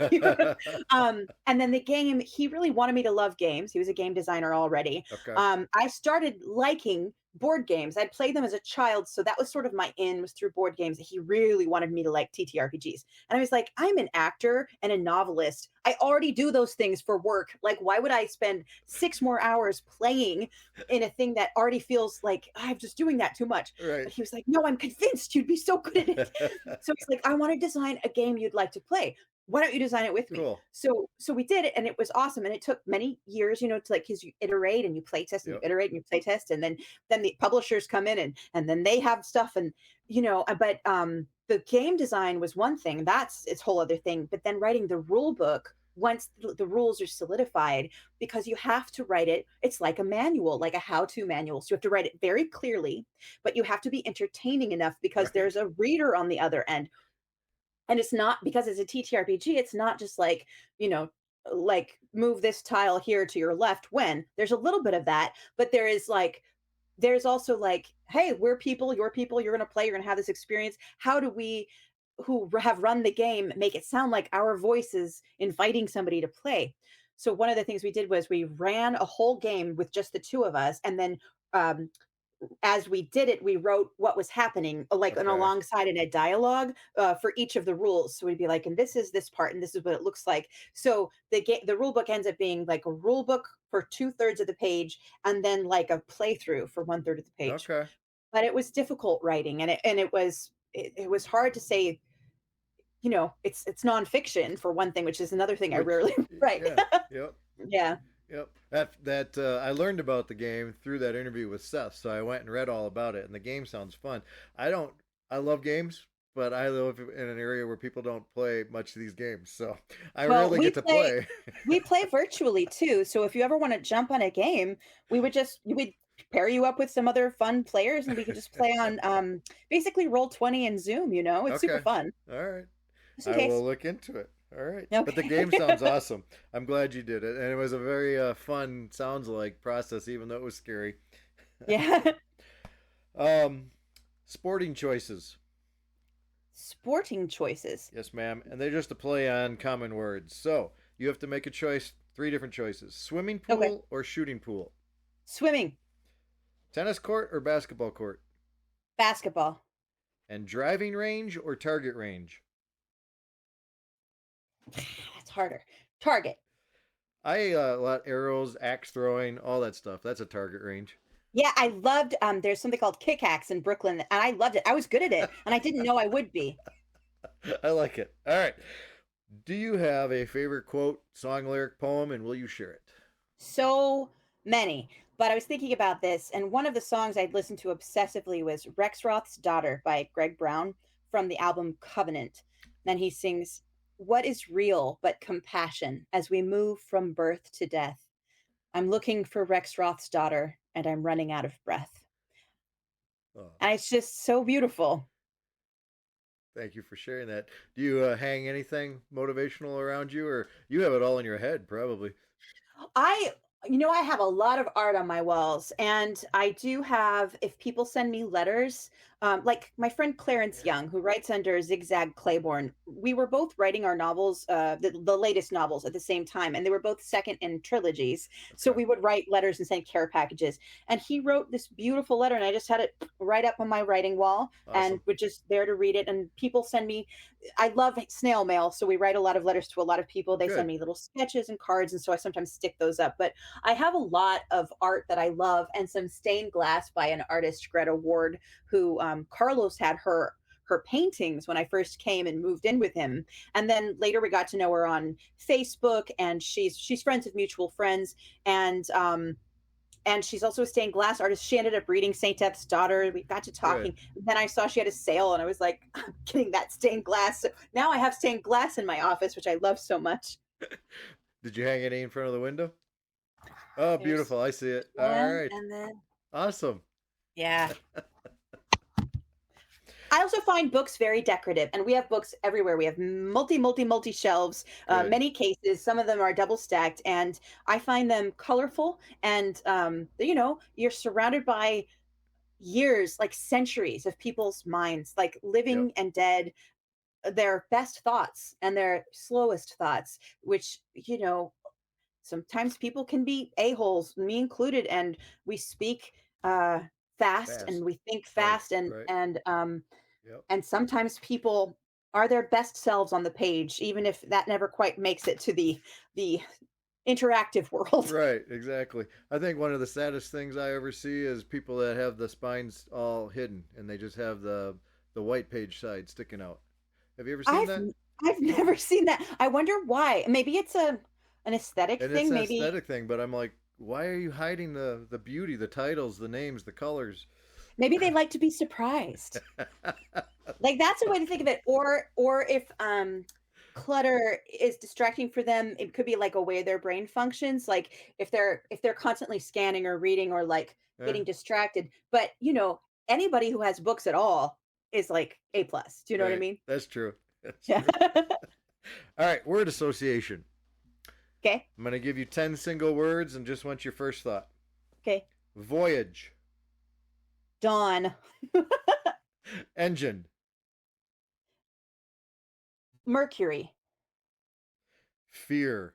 And then the game, he really wanted me to love games. He was a game designer already. Okay. I started liking board games. I'd played them as a child, so that was sort of my in was through board games. That he really wanted me to like TTRPGs. And I was like, I'm an actor and a novelist. I already do those things for work. Like, why would I spend 6 more hours playing in a thing that already feels like I'm just doing that too much? Right. But he was like, no, I'm convinced you'd be so good at it. So he's like, I want to design a game you'd like to play. Why don't you design it with me? Cool. So we did it and it was awesome. And it took many years, to like, because you iterate and you play test and you Yep. iterate and you play test. And then the publishers come in and then they have stuff and, but the game design was one thing. That's its whole other thing. But then writing the rule book, once the rules are solidified, because you have to write it, it's like a manual, like a how-to manual. So you have to write it very clearly, but you have to be entertaining enough because Right. there's a reader on the other end. And it's not because it's a TTRPG, it's not just like, you know, like move this tile here to your left when there's a little bit of that, but there's also like, hey, we're people, you're going to play, you're going to have this experience. How do we who have run the game make it sound like our voices inviting somebody to play? So one of the things we did was we ran a whole game with just the two of us and then um, as we did it, we wrote what was happening, like an Okay. alongside in a dialogue for each of the rules. So we'd be like, and this is this part, and this is what it looks like. So the rule book ends up being like a rule book for 2/3 of the page, and then like a playthrough for 1/3 of the page. Okay. But it was difficult writing, and it was hard to say. It's nonfiction for one thing, which is another thing I Which, rarely write. yeah. Yep. Yeah. Yep. That I learned about the game through that interview with Seth, so I went and read all about it, and the game sounds fun. I don't. I love games, but I live in an area where people don't play much of these games, so I Well, rarely get to play. we play virtually too. So if you ever want to jump on a game, we would pair you up with some other fun players and we could just play on basically Roll 20 and Zoom, It's super Okay. fun. All right. Just in I will case. look into it. All right. But the Okay. game sounds awesome. I'm glad you did it, and it was a very fun, sounds like process, even though it was scary. Yeah. Um, Sporting choices. Sporting choices. Yes, ma'am. And they're just a play on common words. So you have to make a choice, three different choices: swimming Okay. pool or shooting pool, Swimming, tennis court or basketball court, basketball. and driving range or target range. That's harder. Target. I a lot arrows, axe throwing, all that stuff. That's a target range. Yeah, I loved, there's something called Kick-Axe in Brooklyn, and I loved it. I was good at it, and I didn't know I would be. I like it. All right. Do you have a favorite quote, song, lyric, poem, and will you share it? So many. But I was thinking about this, and one of the songs I'd listened to obsessively was Rexroth's Daughter by Greg Brown from the album Covenant. Then he sings, "What is real but compassion as we move from birth to death? I'm looking for Rexroth's daughter, and I'm running out of breath." Oh, And it's just so beautiful. thank you for sharing that. Do you hang anything motivational around you, or you have it all in your head, probably? I I have a lot of art on my walls, and I do have, if people send me letters, like my friend Clarence Young, who writes under Zigzag Claiborne, we were both writing our novels, the latest novels at the same time, and they were both second in trilogies. So Okay. we would write letters and send care packages. And he wrote this beautiful letter, and I just had it right up on my writing wall and Awesome. would just there to read it. And people send me, I love snail mail, so we write a lot of letters to a lot of people. They send Good. me little sketches and cards, and so I sometimes stick those up. But I have a lot of art that I love, and some stained glass by an artist, Greta Ward, who Carlos had her paintings when I first came and moved in with him. And then later we got to know her on Facebook, and she's friends of mutual friends. And she's also a stained glass artist. She ended up reading Saint Death's Daughter. We got to Good. talking. Then I saw she had a sale, and I was like, I'm getting that stained glass. So now I have stained glass in my office, which I love so much. Did you hang any in front of the window? Oh, There's beautiful. I see it. All one, right. and then Awesome. yeah. I also find books very decorative, and we have books everywhere. We have multi shelves, Good. many cases. Some of them are double stacked, and I find them colorful. And you're surrounded by years, like centuries of people's minds, like Yep. living and dead, their best thoughts and their slowest thoughts, which sometimes people can be a-holes, me included, and we speak uh fast, and Fast. we think Right. fast, and Right. Yep. sometimes people are their best selves on the page, even if that never quite makes it to the interactive world. Right. Exactly. I think one of the saddest things I ever see is people that have the spines all hidden and they just have the white page side sticking out. Have you ever seen I've that? I've never seen that. I wonder why. Maybe it's an aesthetic And it's thing. an Maybe aesthetic thing, but I'm like, why are you hiding the beauty, the titles, the names, the colors? maybe they like to be surprised. Like, that's a way to think of it. Or if clutter is distracting for them, it could be like a way their brain functions. Like if they're constantly scanning or reading or like Yeah, getting distracted. But anybody who has books at all is like A plus. Do you know what I right. mean? That's true. That's Yeah. true. All right, word association. Okay. I'm going to give you 10 single words and just want your first thought. Okay. Voyage, Dawn. engine, Mercury. fear,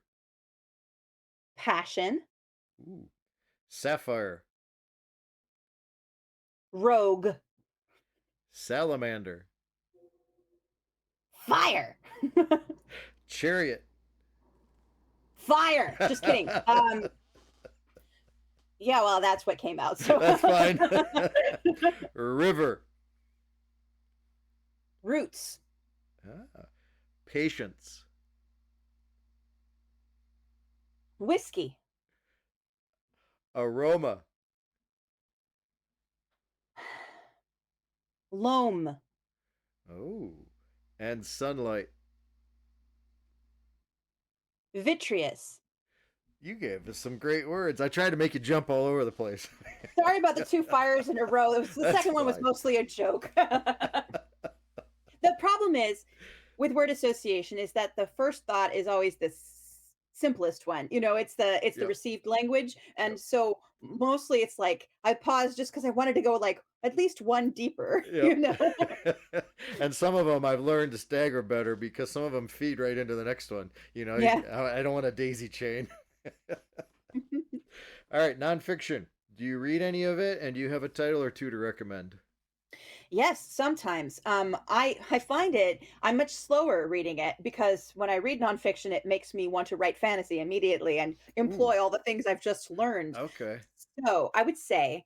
Passion. ooh, sapphire, Rogue. salamander, Fire. chariot. Fire. Just kidding. Yeah, well, that's what came out. So That's fine. River, roots. ah, patience, Whiskey. aroma, Loam. oh, and sunlight. Vitreous. You gave us some great words. I tried to make you jump all over the place. Sorry about the two fires in a row. It was, the That's second one was fine. mostly a joke. The problem is with word association is that the first thought is always the simplest one. It's the Yep. received language, and Yep. so mostly it's like I paused just because I wanted to go like at least one deeper. Yep. And some of them I've learned to stagger better because some of them feed right into the next one. Yeah. I don't want a daisy chain. All right, nonfiction. Do you read any of it, and do you have a title or two to recommend? Yes, sometimes. I find I'm much slower reading it because when I read nonfiction, it makes me want to write fantasy immediately and Ooh, employ all the things I've just learned. okay. So I would say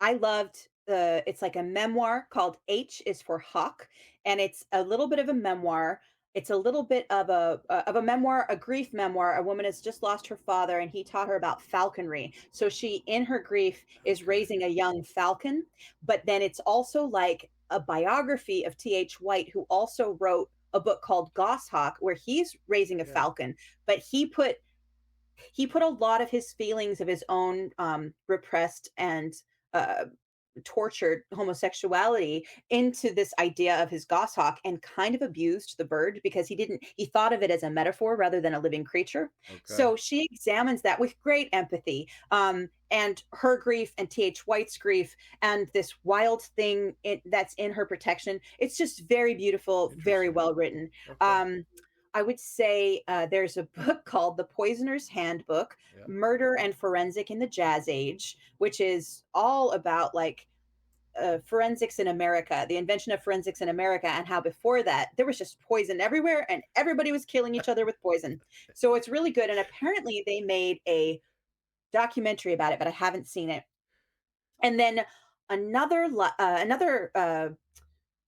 I loved it's like a memoir called H is for Hawk, and it's a little bit of a memoir. It's a little bit of a memoir, a grief memoir. A woman has just lost her father, and he taught her about falconry. So she, in her grief, is Okay. raising a young falcon. But then it's also like a biography of T.H. White, who also wrote a book called Goshawk, where he's raising a Yeah. falcon, but he put a lot of his feelings of his own repressed and uh, tortured homosexuality into this idea of his goshawk and kind of abused the bird because he thought of it as a metaphor rather than a living creature. Okay. So she examines that with great empathy, and her grief and Th White's grief and this wild thing that's in her protection. It's just very beautiful, very Interesting. well written. Okay. um, I would say there's a book called The Poisoner's Handbook: Yeah. Murder and Forensic in the Jazz Age, which is all about like forensics in America, the invention of forensics in America, and how before that there was just poison everywhere and everybody was killing each other with poison. So it's really good. And apparently they made a documentary about it, but I haven't seen it. And then another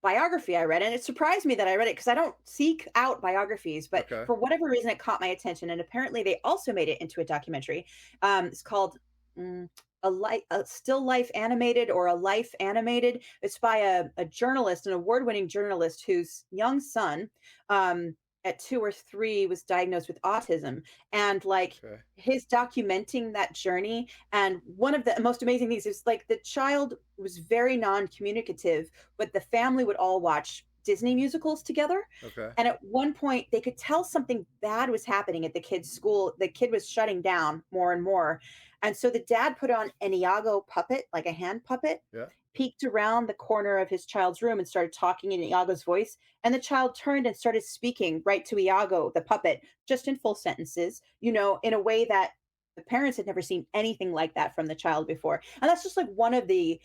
biography I read, and it surprised me that I read it because I don't seek out biographies, but Okay. for whatever reason, it caught my attention. And apparently, they also made it into a documentary. It's called mm, a still life animated or a life animated. It's by a journalist, an award winning journalist whose young son, at 2 or 3, was diagnosed with autism, and like Okay. his documenting that journey. And one of the most amazing things is like the child was very non-communicative, but the family would all watch Disney musicals together. Okay. And at one point, they could tell something bad was happening at the kid's school. The kid was shutting down more and more. And so the dad put on an Iago puppet, like a hand puppet, Yeah. peeked around the corner of his child's room and started talking in Iago's voice. And the child turned and started speaking right to Iago, the puppet, just in full sentences, in a way that the parents had never seen anything like that from the child before. And that's just like one of the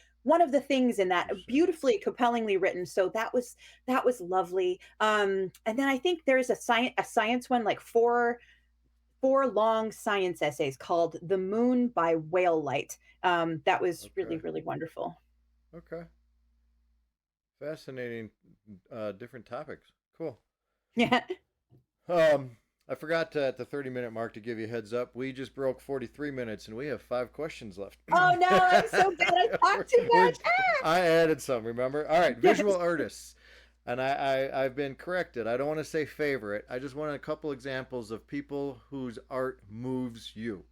things in that, Interesting. beautifully compellingly written. So that was lovely. And then I think there's a science one, like four long science essays called The Moon by Whale Light. That was really, Okay. really wonderful. Okay. Fascinating. Different topics. Cool. Yeah. Um, I forgot at the 30-minute mark to give you a heads up. We just broke 43 minutes and we have 5 questions left. Oh no, I'm so bad. I we're, talk too we're, much. Ah! I added some, remember? All right, visual Yes. artists. And I've been corrected. I don't want to say favorite. I just want a couple examples of people whose art moves you.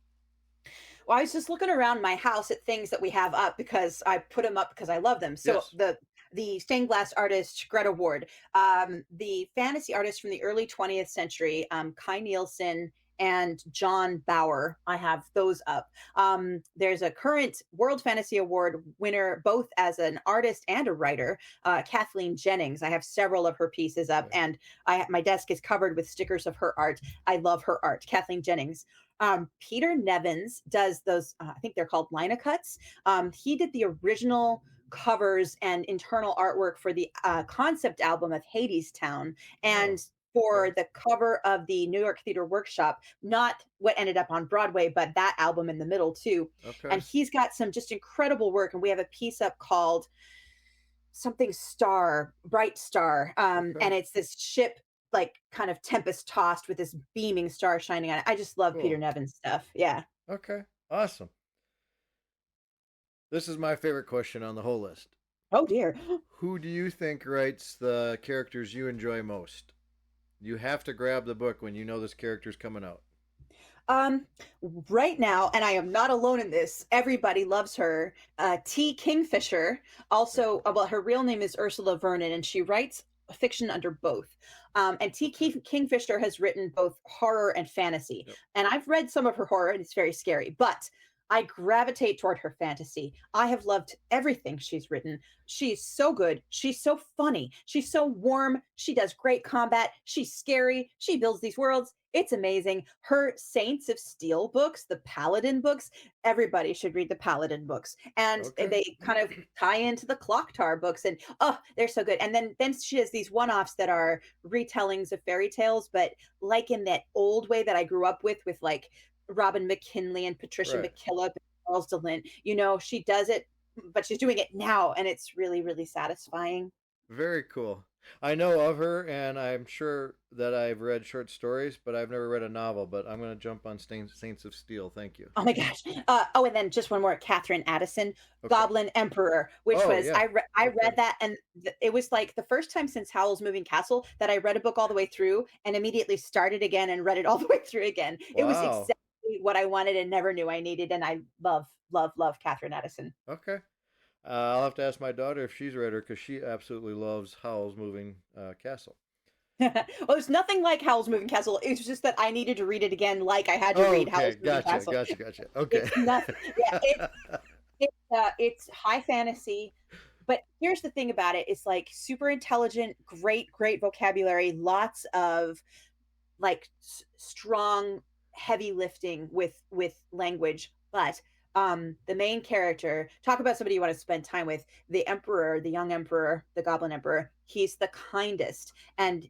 Well, I was just looking around my house at things that we have up because I put them up because I love them. So Yes. the stained glass artist Greta Ward, the fantasy artist from the early 20th century, Kai Nielsen and John Bauer. I have those up. There's a current World Fantasy Award winner, both as an artist and a writer, Kathleen Jennings. I have several of her pieces up, Okay. and my desk is covered with stickers of her art. I love her art, Kathleen Jennings. Peter Nevins does those, I think they're called linocuts. He did the original covers and internal artwork for the concept album of Hades Town, Oh, and for okay. the cover of the New York Theater Workshop, not what ended up on Broadway, but that album in the middle too. Okay. And he's got some just incredible work. And we have a piece up called something star, bright star, Okay. and it's this ship like kind of tempest tossed with this beaming star shining on it. I just love Peter Cool. Nevins stuff. Yeah. Okay. Awesome. This is my favorite question on the whole list. Oh dear. Who do you think writes the characters you enjoy most? You have to grab the book when you know this character's coming out. Um, right now, and I am not alone in this, everybody loves her. T. Kingfisher, Okay. also, well, her real name is Ursula Vernon, and she writes fiction under both. And Okay. Kingfisher has written both horror and fantasy. Yep. And I've read some of her horror, and it's very scary, but I gravitate toward her fantasy. I have loved everything she's written. She's so good. She's so funny. She's so warm. She does great combat. She's scary. She builds these worlds. It's amazing. Her Saints of Steel books, the Paladin books, everybody should read the Paladin books. And Okay. they kind of tie into the Clock Tower books, and oh, they're so good. And then she has these one-offs that are retellings of fairy tales, but like in that old way that I grew up with like Robin McKinley and Patricia Right. McKillop and Charles DeLint. She does it but she's doing it now, and it's really, really satisfying. Very cool. I know of her, and I'm sure that I've read short stories, but I've never read a novel. But I'm going to jump on Saints of Steel. Thank you. Oh my gosh. Oh, and then just one more, Catherine Addison, Okay. Goblin Emperor, which Oh was yeah. I Okay. read that, and it was like the first time since Howl's Moving Castle that I read a book all the way through and immediately started again and read it all the way through again. It was Wow. exactly what I wanted and never knew I needed, and I love, love, love Catherine Addison. Okay. I'll have to ask my daughter if she's read her because she absolutely loves Howl's Moving Castle. Well, there's nothing like Howl's Moving Castle. It's just that I needed to read it again, like I had to read Okay. Howl's Moving Gotcha. Castle. Gotcha. Gotcha. Okay. It's nothing. Yeah, it's high fantasy, but here's the thing about it: it's like super intelligent, great, great vocabulary, lots of like strong, heavy lifting with language. But the main character, talk about somebody you want to spend time with. The Emperor, the young Emperor, the Goblin Emperor. He's the kindest, and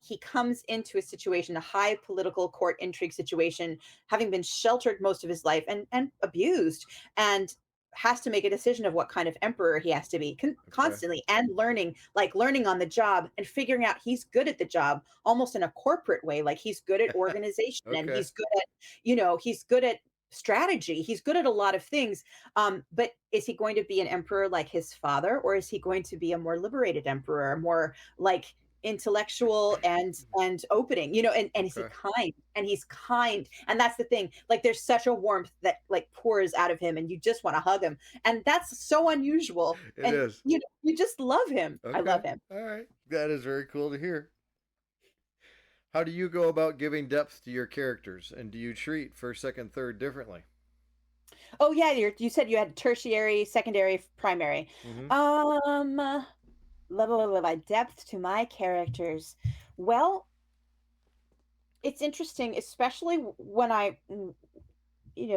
he comes into a situation, a high political court intrigue situation, having been sheltered most of his life and abused, and has to make a decision of what kind of emperor he has to be Okay. constantly, and learning, like learning on the job and figuring out he's good at the job almost in a corporate way, like he's good at organization, and Okay. he's good at, he's good at strategy, he's good at a lot of things. But is he going to be an emperor like his father, or is he going to be a more liberated emperor, more like intellectual and opening, and is he Okay. kind, and he's kind, and that's the thing, like there's such a warmth that like pours out of him, and you just want to hug him, and that's so unusual, It and is. you just love him. I Okay. love him. All right. That is very cool to hear. How do you go about giving depth to your characters, and do you treat first, second, third differently? Oh yeah, you said you had tertiary, secondary, primary. Mm-hmm. um Depth to my characters. Well, it's interesting, especially when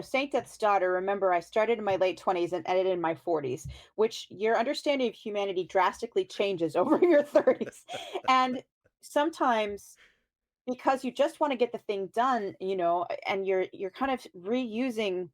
Saint Death's Daughter. Remember, I started in my late 20s and ended in my 40s, which your understanding of humanity drastically changes over your 30s. And sometimes, because you just want to get the thing done, and you're kind of reusing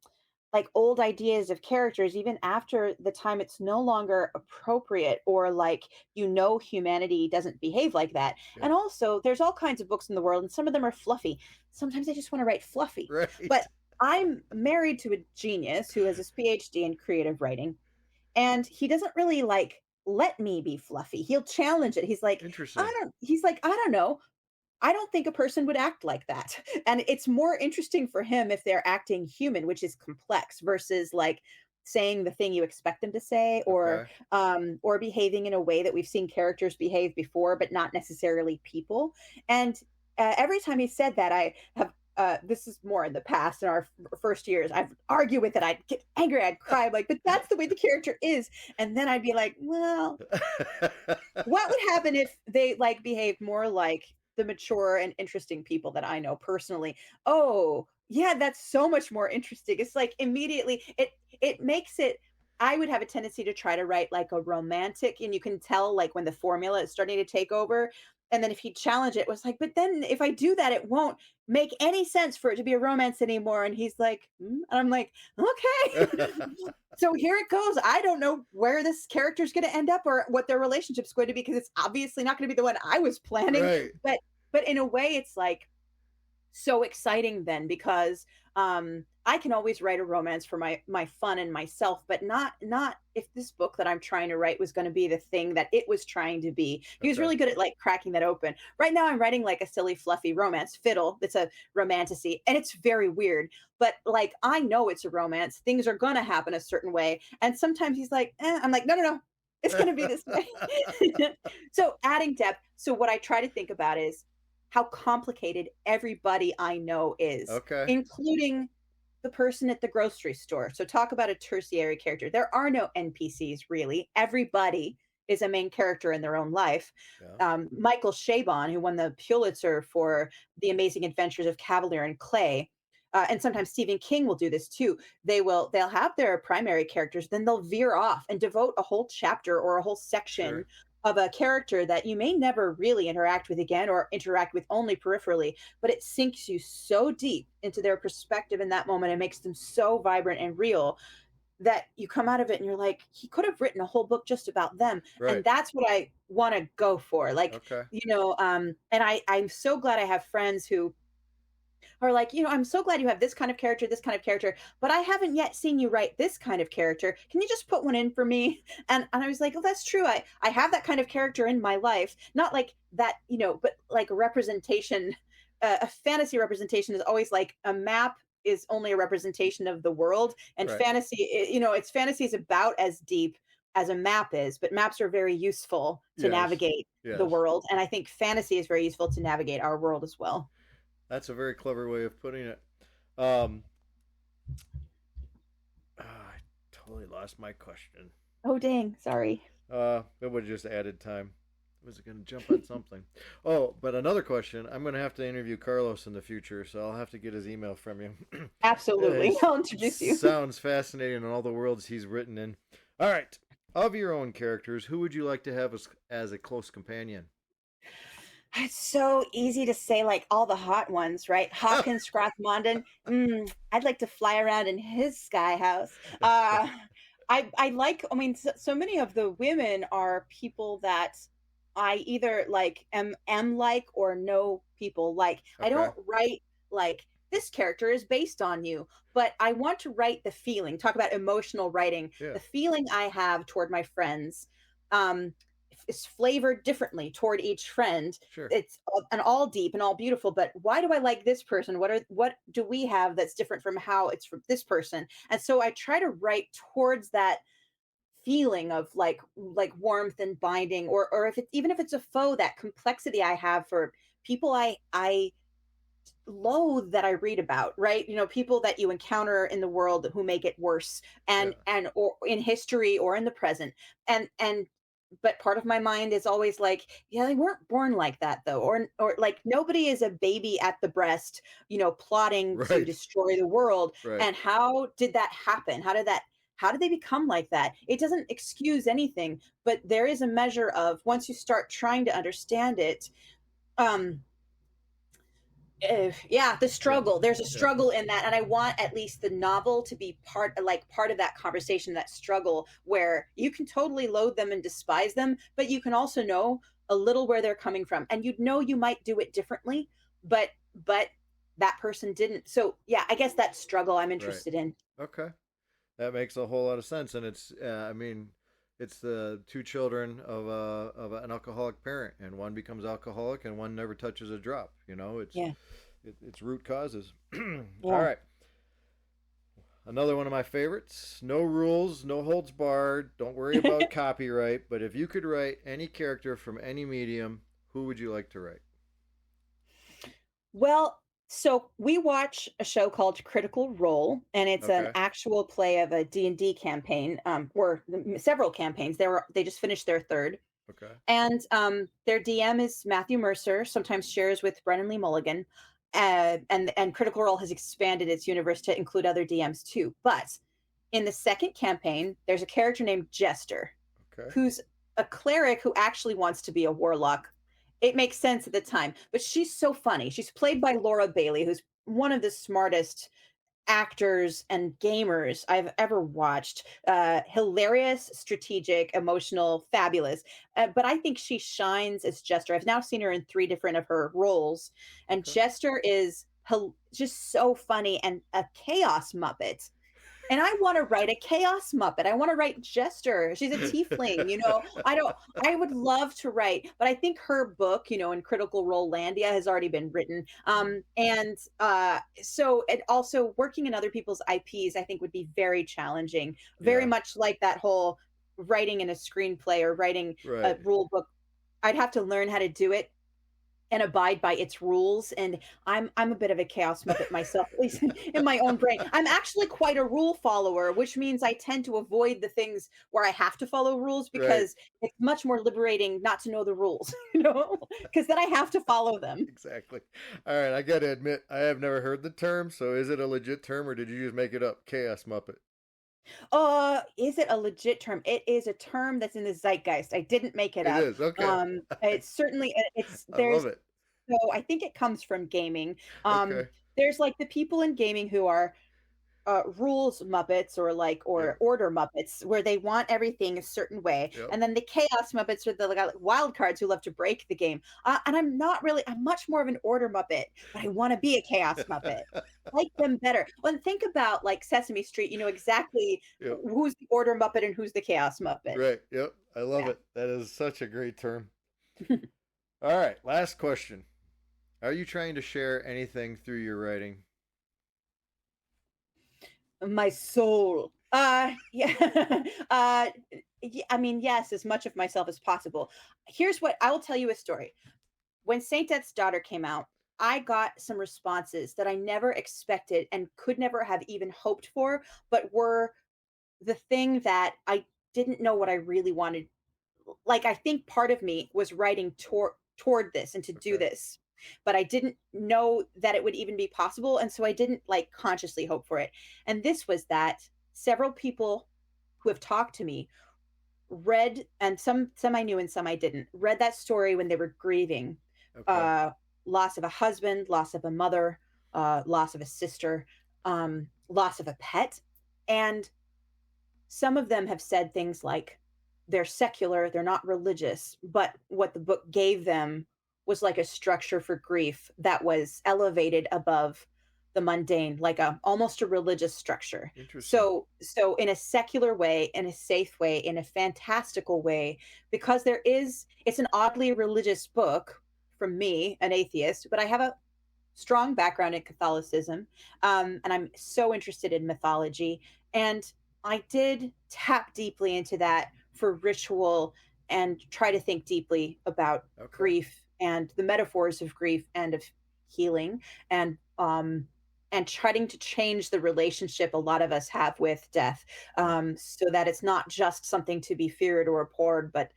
like old ideas of characters even after the time it's no longer appropriate, or like, humanity doesn't behave like that. Yeah. And also, there's all kinds of books in the world, and some of them are fluffy. Sometimes I just want to write fluffy. Right. But I'm married to a genius who has his PhD in creative writing, and he doesn't really like let me be fluffy. He'll challenge it. Interesting. He's like, I don't know, I don't think a person would act like that. And it's more interesting for him if they're acting human, which is complex, versus like saying the thing you expect them to say, Okay. or behaving in a way that we've seen characters behave before, but not necessarily people. And every time he said that, I have this is more in the past, in our first years, I've argued with it. I'd get angry, I'd cry, I'm like, but that's the way the character is. And then I'd be like, well, what would happen if they like behaved more like the mature and interesting people that I know personally? Oh, yeah, that's so much more interesting. It's like immediately it makes it. I would have a tendency to try to write like a romantic, and you can tell like when the formula is starting to take over. And then if he challenge it, was like, but then if I do that, it won't make any sense for it to be a romance anymore. And he's like, and I'm like, okay. So here it goes. I don't know where this character is going to end up or what their relationship's going to be, because it's obviously not going to be the one I was planning. Right. But in a way, it's like so exciting then, because I can always write a romance for my fun and myself, but not if this book that I'm trying to write was going to be the thing that it was trying to be. He was Okay. really good at like cracking that open. Right now I'm writing like a silly fluffy romance, Fiddle. It's a romantasy, and it's very weird, but like I know it's a romance. Things are going to happen a certain way, and sometimes he's like, I'm like, no, no, no, it's going to be this way. So adding depth. So what I try to think about is how complicated everybody I know is, Okay. including the person at the grocery store. So talk about a tertiary character. There are no NPCs really. Everybody is a main character in their own life. Yeah. Michael Chabon, who won the Pulitzer for The Amazing Adventures of Cavalier and Clay, and sometimes Stephen King will do this too. They'll have their primary characters, then they'll veer off and devote a whole chapter or a whole section Sure. of a character that you may never really interact with again, or interact with only peripherally, but it sinks you so deep into their perspective in that moment and makes them so vibrant and real that you come out of it and you're like, he could have written a whole book just about them. And Right. that's what I want to go for. Like, Okay. and I'm so glad I have friends who are like, I'm so glad you have this kind of character, but I haven't yet seen you write this kind of character. Can you just put one in for me? And I was like, oh, that's true. I have that kind of character in my life. Not like that, but like a representation, a fantasy representation is always like a map is only a representation of the world. And Right. it's fantasy is about as deep as a map is, but maps are very useful to Yes. navigate the Yes. world. And I think fantasy is very useful to navigate our world as well. That's a very clever way of putting it. Um, I totally lost my question. Oh, dang. Sorry. It would have just added time. Was it going to jump on something? Oh, but another question. I'm going to have to interview Carlos in the future, so I'll have to get his email from you. Absolutely. It I'll introduce you. sounds fascinating in all the worlds he's written in. All right. Of your own characters, who would you like to have as a close companion? It's so easy to say, like, all the hot ones, right? Hawkins, Throckmorton. I'd like to fly around in his sky house. I mean, so many of the women are people that I either like am like or know people like. I Okay. don't write like this character is based on you, but I want to write the feeling. Talk about emotional writing. Yeah. The feeling I have toward my friends. Um, is flavored differently toward each friend. Sure. All deep and all beautiful, but why do I like this person? What do we have that's different from how it's from this person? And so I try to write towards that feeling of like warmth and binding, or if it's even if it's a foe, that complexity I have for people I loathe that I read about, right? People that you encounter in the world who make it worse, Yeah. and or in history or in the present. And but part of my mind is always like, yeah, they weren't born like that though, or like nobody is a baby at the breast, plotting to Right. destroy the world. Right. And how did that happen? How did they become like that? It doesn't excuse anything, but there is a measure of, once you start trying to understand it, um yeah, the Yeah. struggle, there's a Yeah. struggle in that, and I want at least the novel to be part of that conversation, that struggle where you can totally loathe them and despise them, but you can also know a little where they're coming from, and you might do it differently, but that person didn't. So yeah, I guess that struggle I'm Right. interested in. Okay. That makes a whole lot of sense, and I mean, it's the two children of an alcoholic parent, and one becomes alcoholic, and one never touches a drop. Yeah. It's root causes. All Yeah. right, another one of my favorites. No rules, no holds barred. Don't worry about copyright. But if you could write any character from any medium, who would you like to write? Well, so we watch a show called Critical Role, and it's an Okay. actual play of a D&D campaign, or several campaigns. They just finished their third. Okay. And their DM is Matthew Mercer, sometimes shares with Brennan Lee Mulligan. And Critical Role has expanded its universe to include other DMs too. But in the second campaign, there's a character named Jester, Okay. who's a cleric who actually wants to be a warlock. It makes sense at the time, but she's so funny. She's played by Laura Bailey, who's one of the smartest actors and gamers I've ever watched. Hilarious, strategic, emotional, fabulous. But I think she shines as Jester. I've now seen her in three different of her roles, and Okay. Jester is just so funny and a chaos muppet. And I want to write a chaos muppet. I want to write Jester. She's a tiefling. I would love to write, but I think her book, in Critical Role Landia, has already been written. And so it also, working in other people's IPs, I think would be very challenging, very Yeah. much like that whole writing in a screenplay or writing a Right. rule book. I'd have to learn how to do it and abide by its rules. And I'm a bit of a chaos muppet myself, at least in my own brain. I'm actually quite a rule follower, which means I tend to avoid the things where I have to follow rules, Right. because it's much more liberating not to know the rules, because then I have to follow them. Exactly. All right, I got to admit, I have never heard the term. So, is it a legit term, or did you just make it up? Chaos Muppet. Is it a legit term? It is a term that's in the zeitgeist. I didn't make it It up. is. Okay. It's certainly it's I love there's it. so I think it comes from gaming. Um, Okay. there's like the people in gaming who are rules Muppets or Yep. order Muppets where they want everything a certain way, Yep. and then the chaos Muppets are the like wild cards who love to break the game. And I'm much more of an order Muppet, but I want to be a chaos Muppet. I like them better. Well, and think about like Sesame Street. You know exactly Yep. who's the order Muppet and who's the chaos Muppet. Right. Yep. I love Yeah. it. That is such a great term. All right. Last question. Are you trying to share anything through your writing? My soul. Yeah. I mean, yes, as much of myself as possible. Here's what I will tell you a story. When Saint Death's Daughter came out, I got some responses that I never expected and could never have even hoped for, but were the thing that I didn't know what I really wanted. Like, I think part of me was writing toward this and to do Okay. this, but I didn't know that it would even be possible, and so I didn't like consciously hope for it. And this was that several people who have talked to me read, and some I knew and some I didn't, read that story when they were grieving Okay. uh loss of a husband, loss of a mother, loss of a sister, loss of a pet. And some of them have said things like they're secular, they're not religious, but what the book gave them was like a structure for grief that was elevated above the mundane, like a almost a religious structure. Interesting. So in a secular way, in a safe way, in a fantastical way, because it's an oddly religious book from me, an atheist, but I have a strong background in Catholicism, and I'm so interested in mythology. And I did tap deeply into that for ritual and try to think deeply about Okay. grief and the metaphors of grief and of healing, and trying to change the relationship a lot of us have with death, so that it's not just something to be feared or abhorred, but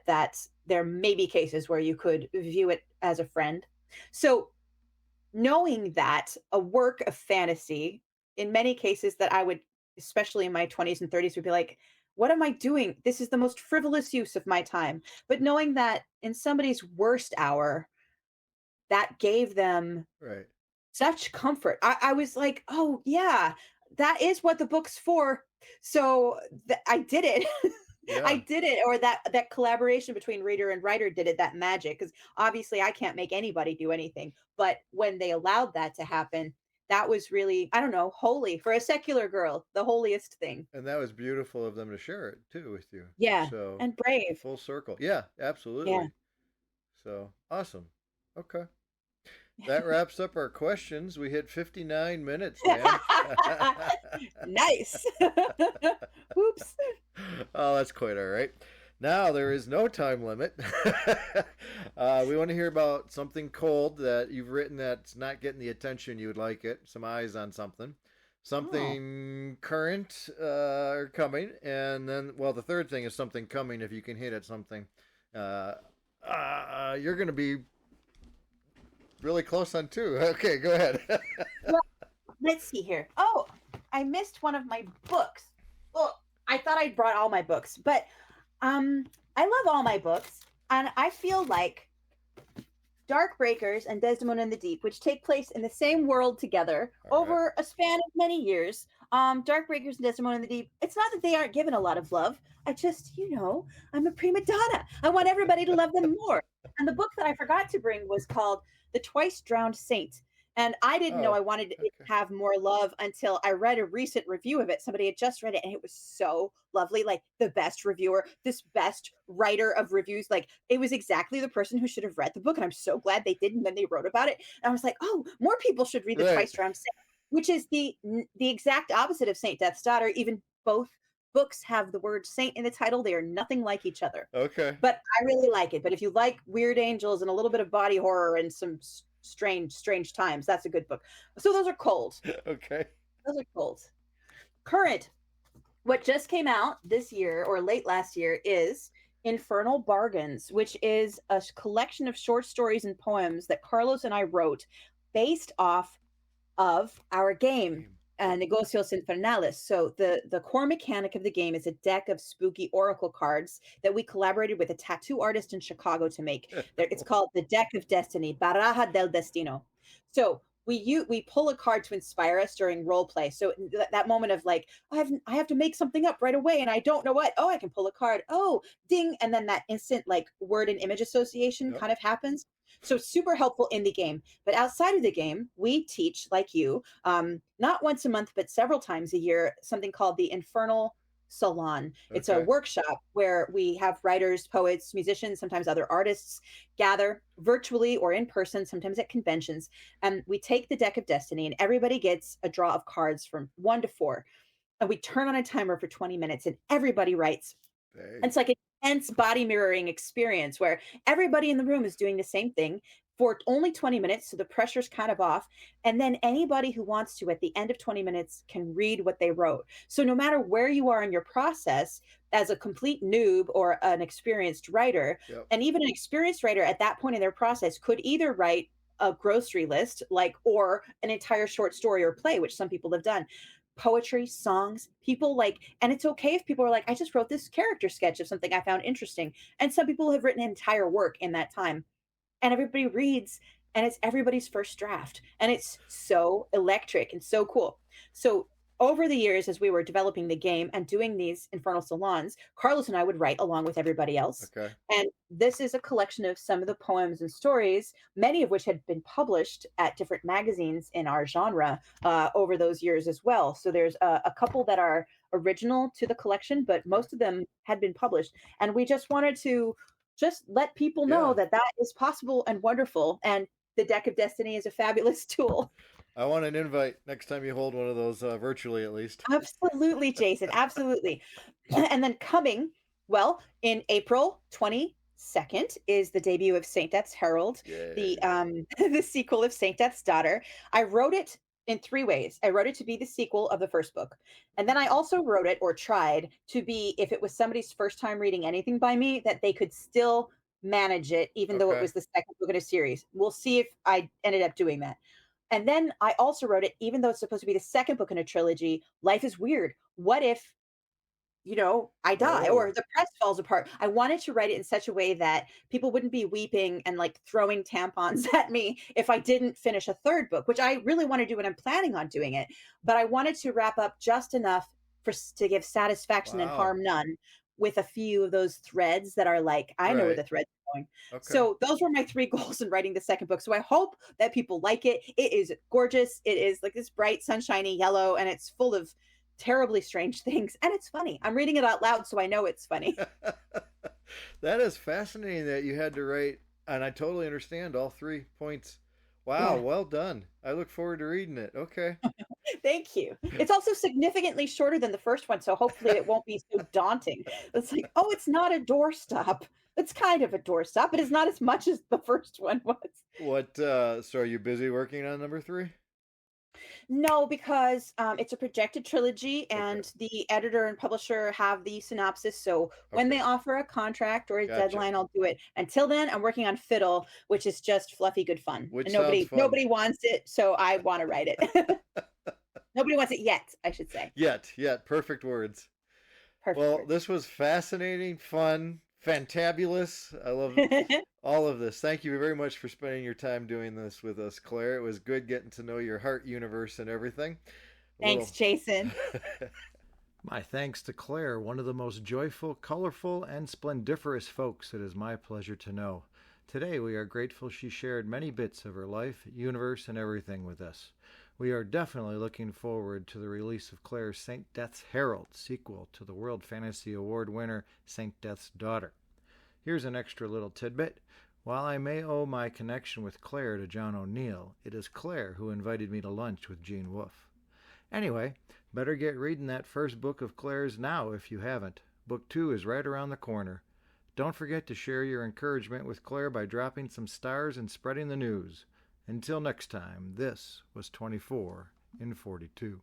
that there may be cases where you could view it as a friend. So knowing that a work of fantasy, in many cases that I would, especially in my 20s and 30s, would be like, what am I doing? This is the most frivolous use of my time. But knowing that in somebody's worst hour, that gave them Right. such comfort. I was like, oh, yeah, that is what the book's for. So I did it. I Yeah. did it, or that collaboration between reader and writer did it, that magic. Because obviously I can't make anybody do anything. But when they allowed that to happen, that was really, I don't know, holy for a secular girl, the holiest thing. And that was beautiful of them to share it too with you. Yeah. So And brave. full circle. Yeah, Yeah. absolutely. So awesome. Okay. That wraps up our questions. We hit 59 minutes, man. Nice. Oops. Oh, that's quite all right. Now there is no time limit. We want to hear about something cold that you've written that's not getting the attention you would like it. Some eyes on something. Oh. Something current or coming. And then, well, the third thing is something coming if you can hit at something. Uh, you're going to be really close on two. Okay, go ahead. Well, let's see here. Oh, I missed one of my books. Well, I thought I brought all my books, but um I love all my books, and I feel like Dark Breakers and Desdemona in the Deep, which take place in the same world together All right. over a span of many years. Dark Breakers and Desdemona in the Deep, it's not that they aren't given a lot of love. I just, I'm a prima donna. I want everybody to love them more. And the book that I forgot to bring was called The Twice Drowned Saint. And I didn't know Oh, I wanted it to okay. have more love until I read a recent review of it. Somebody had just read it and it was so lovely. Like the best reviewer, this best writer of reviews. Like it was exactly the person who should have read the book. And I'm so glad they did. And then they wrote about it. And I was like, oh, more people should read The Right. Twice Drowned Saint, which is the exact opposite of Saint Death's Daughter. Even both books have the word saint in the title. They are nothing like each other. Okay. But I really like it. But if you like weird angels and a little bit of body horror and some strange times, that's a good book. So those are cold. Okay. Those are cold. Current, what just came out this year or late last year is Infernal Bargains, which is a collection of short stories and poems that Carlos and I wrote based off of our game, Negocios Infernales. So the core mechanic of the game is a deck of spooky oracle cards that we collaborated with a tattoo artist in Chicago to make. It's Cool. called the Deck of Destiny, Baraja del Destino. So we pull a card to inspire us during role play. So that moment of like, I have to make something up right away and I don't know what. Oh, I can pull a card. Oh, ding, and then that instant like word and image association Yep. kind of happens. So super helpful in the game. But outside of the game, we teach like you, not once a month, but several times a year, something called the Infernal Salon. It's a Okay. workshop where we have writers, poets, musicians, sometimes other artists gather virtually or in person, sometimes at conventions. And we take the deck of destiny, and everybody gets a draw of cards from 1 to 4. And we turn on a timer for 20 minutes, and everybody writes. Dang. It's like an intense body mirroring experience where everybody in the room is doing the same thing for only 20 minutes. So the pressure's kind of off. And then anybody who wants to at the end of 20 minutes can read what they wrote. So no matter where you are in your process, as a complete noob or an experienced writer, Yep. and even an experienced writer at that point in their process could either write a grocery list, like, or an entire short story or play, which some people have done, poetry, songs, people like, and it's okay if people are like, I just wrote this character sketch of something I found interesting. And some people have written an entire work in that time. And everybody reads, and it's everybody's first draft. And it's so electric and so cool. So over the years, as we were developing the game and doing these Infernal Salons, Carlos and I would write along with everybody else. Okay. And this is a collection of some of the poems and stories, many of which had been published at different magazines in our genre over those years as well. So there's a couple that are original to the collection, but Okay. most of them had been published. And we just wanted to just let people know Yeah. that that is possible and wonderful. And the Deck of Destiny is a fabulous tool. I want an invite next time you hold one of those, virtually at least. Absolutely, Jason. Absolutely. And then coming, well, in April 22nd is the debut of Saint Death's Herald, the Yay. the sequel of Saint Death's Daughter. I wrote it in 3 ways. I wrote it to be the sequel of the first book. And then I also wrote it or tried to be, if it was somebody's first time reading anything by me, that they could still manage it, even though it Okay. was the second book in a series. We'll see if I ended up doing that. And then I also wrote it, even though it's supposed to be the second book in a trilogy, life is weird. What if, I die Oh. or the press falls apart? I wanted to write it in such a way that people wouldn't be weeping and like throwing tampons at me if I didn't finish a third book, which I really want to do and I'm planning on doing it. But I wanted to wrap up just enough to give satisfaction and Wow. harm none, with a few of those threads that are like, I know where Right. the threads are going. Okay. So those were my 3 goals in writing the second book. So I hope that people like it. It is gorgeous. It is like this bright, sunshiny yellow, and it's full of terribly strange things. And it's funny. I'm reading it out loud, so I know it's funny. That is fascinating that you had to write, and I totally understand all 3 points. Wow, Yeah. well done. I look forward to reading it. Okay. Thank you. It's also significantly shorter than the first one, so hopefully it won't be so daunting. It's like, oh, it's not a doorstop. It's kind of a doorstop, but it's not as much as the first one was. What, so are you busy working on number 3? No, because it's a projected trilogy, Okay. and the editor and publisher have the synopsis. So when Okay. they offer a contract or a Gotcha. deadline, I'll do it. Until then, I'm working on Fiddle, which is just fluffy good fun, Which and sounds nobody fun. nobody wants it, so I want to write it. Nobody wants it yet, I should say. Yet. Perfect words. Perfect Well, words. this was fascinating, fun, fantabulous. I love all of this. Thank you very much for spending your time doing this with us, Claire. It was good getting to know your heart universe and everything. A Thanks, little. Jason. My thanks to Claire, one of the most joyful, colorful, and splendiferous folks it is my pleasure to know. Today we are grateful she shared many bits of her life, universe, and everything with us. We are definitely looking forward to the release of Claire's Saint Death's Herald, sequel to the World Fantasy Award winner Saint Death's Daughter. Here's an extra little tidbit. While I may owe my connection with Claire to John O'Neill, it is Claire who invited me to lunch with Gene Wolfe. Anyway, better get reading that first book of Claire's now if you haven't. Book 2 is right around the corner. Don't forget to share your encouragement with Claire by dropping some stars and spreading the news. Until next time, this was 24 in 42.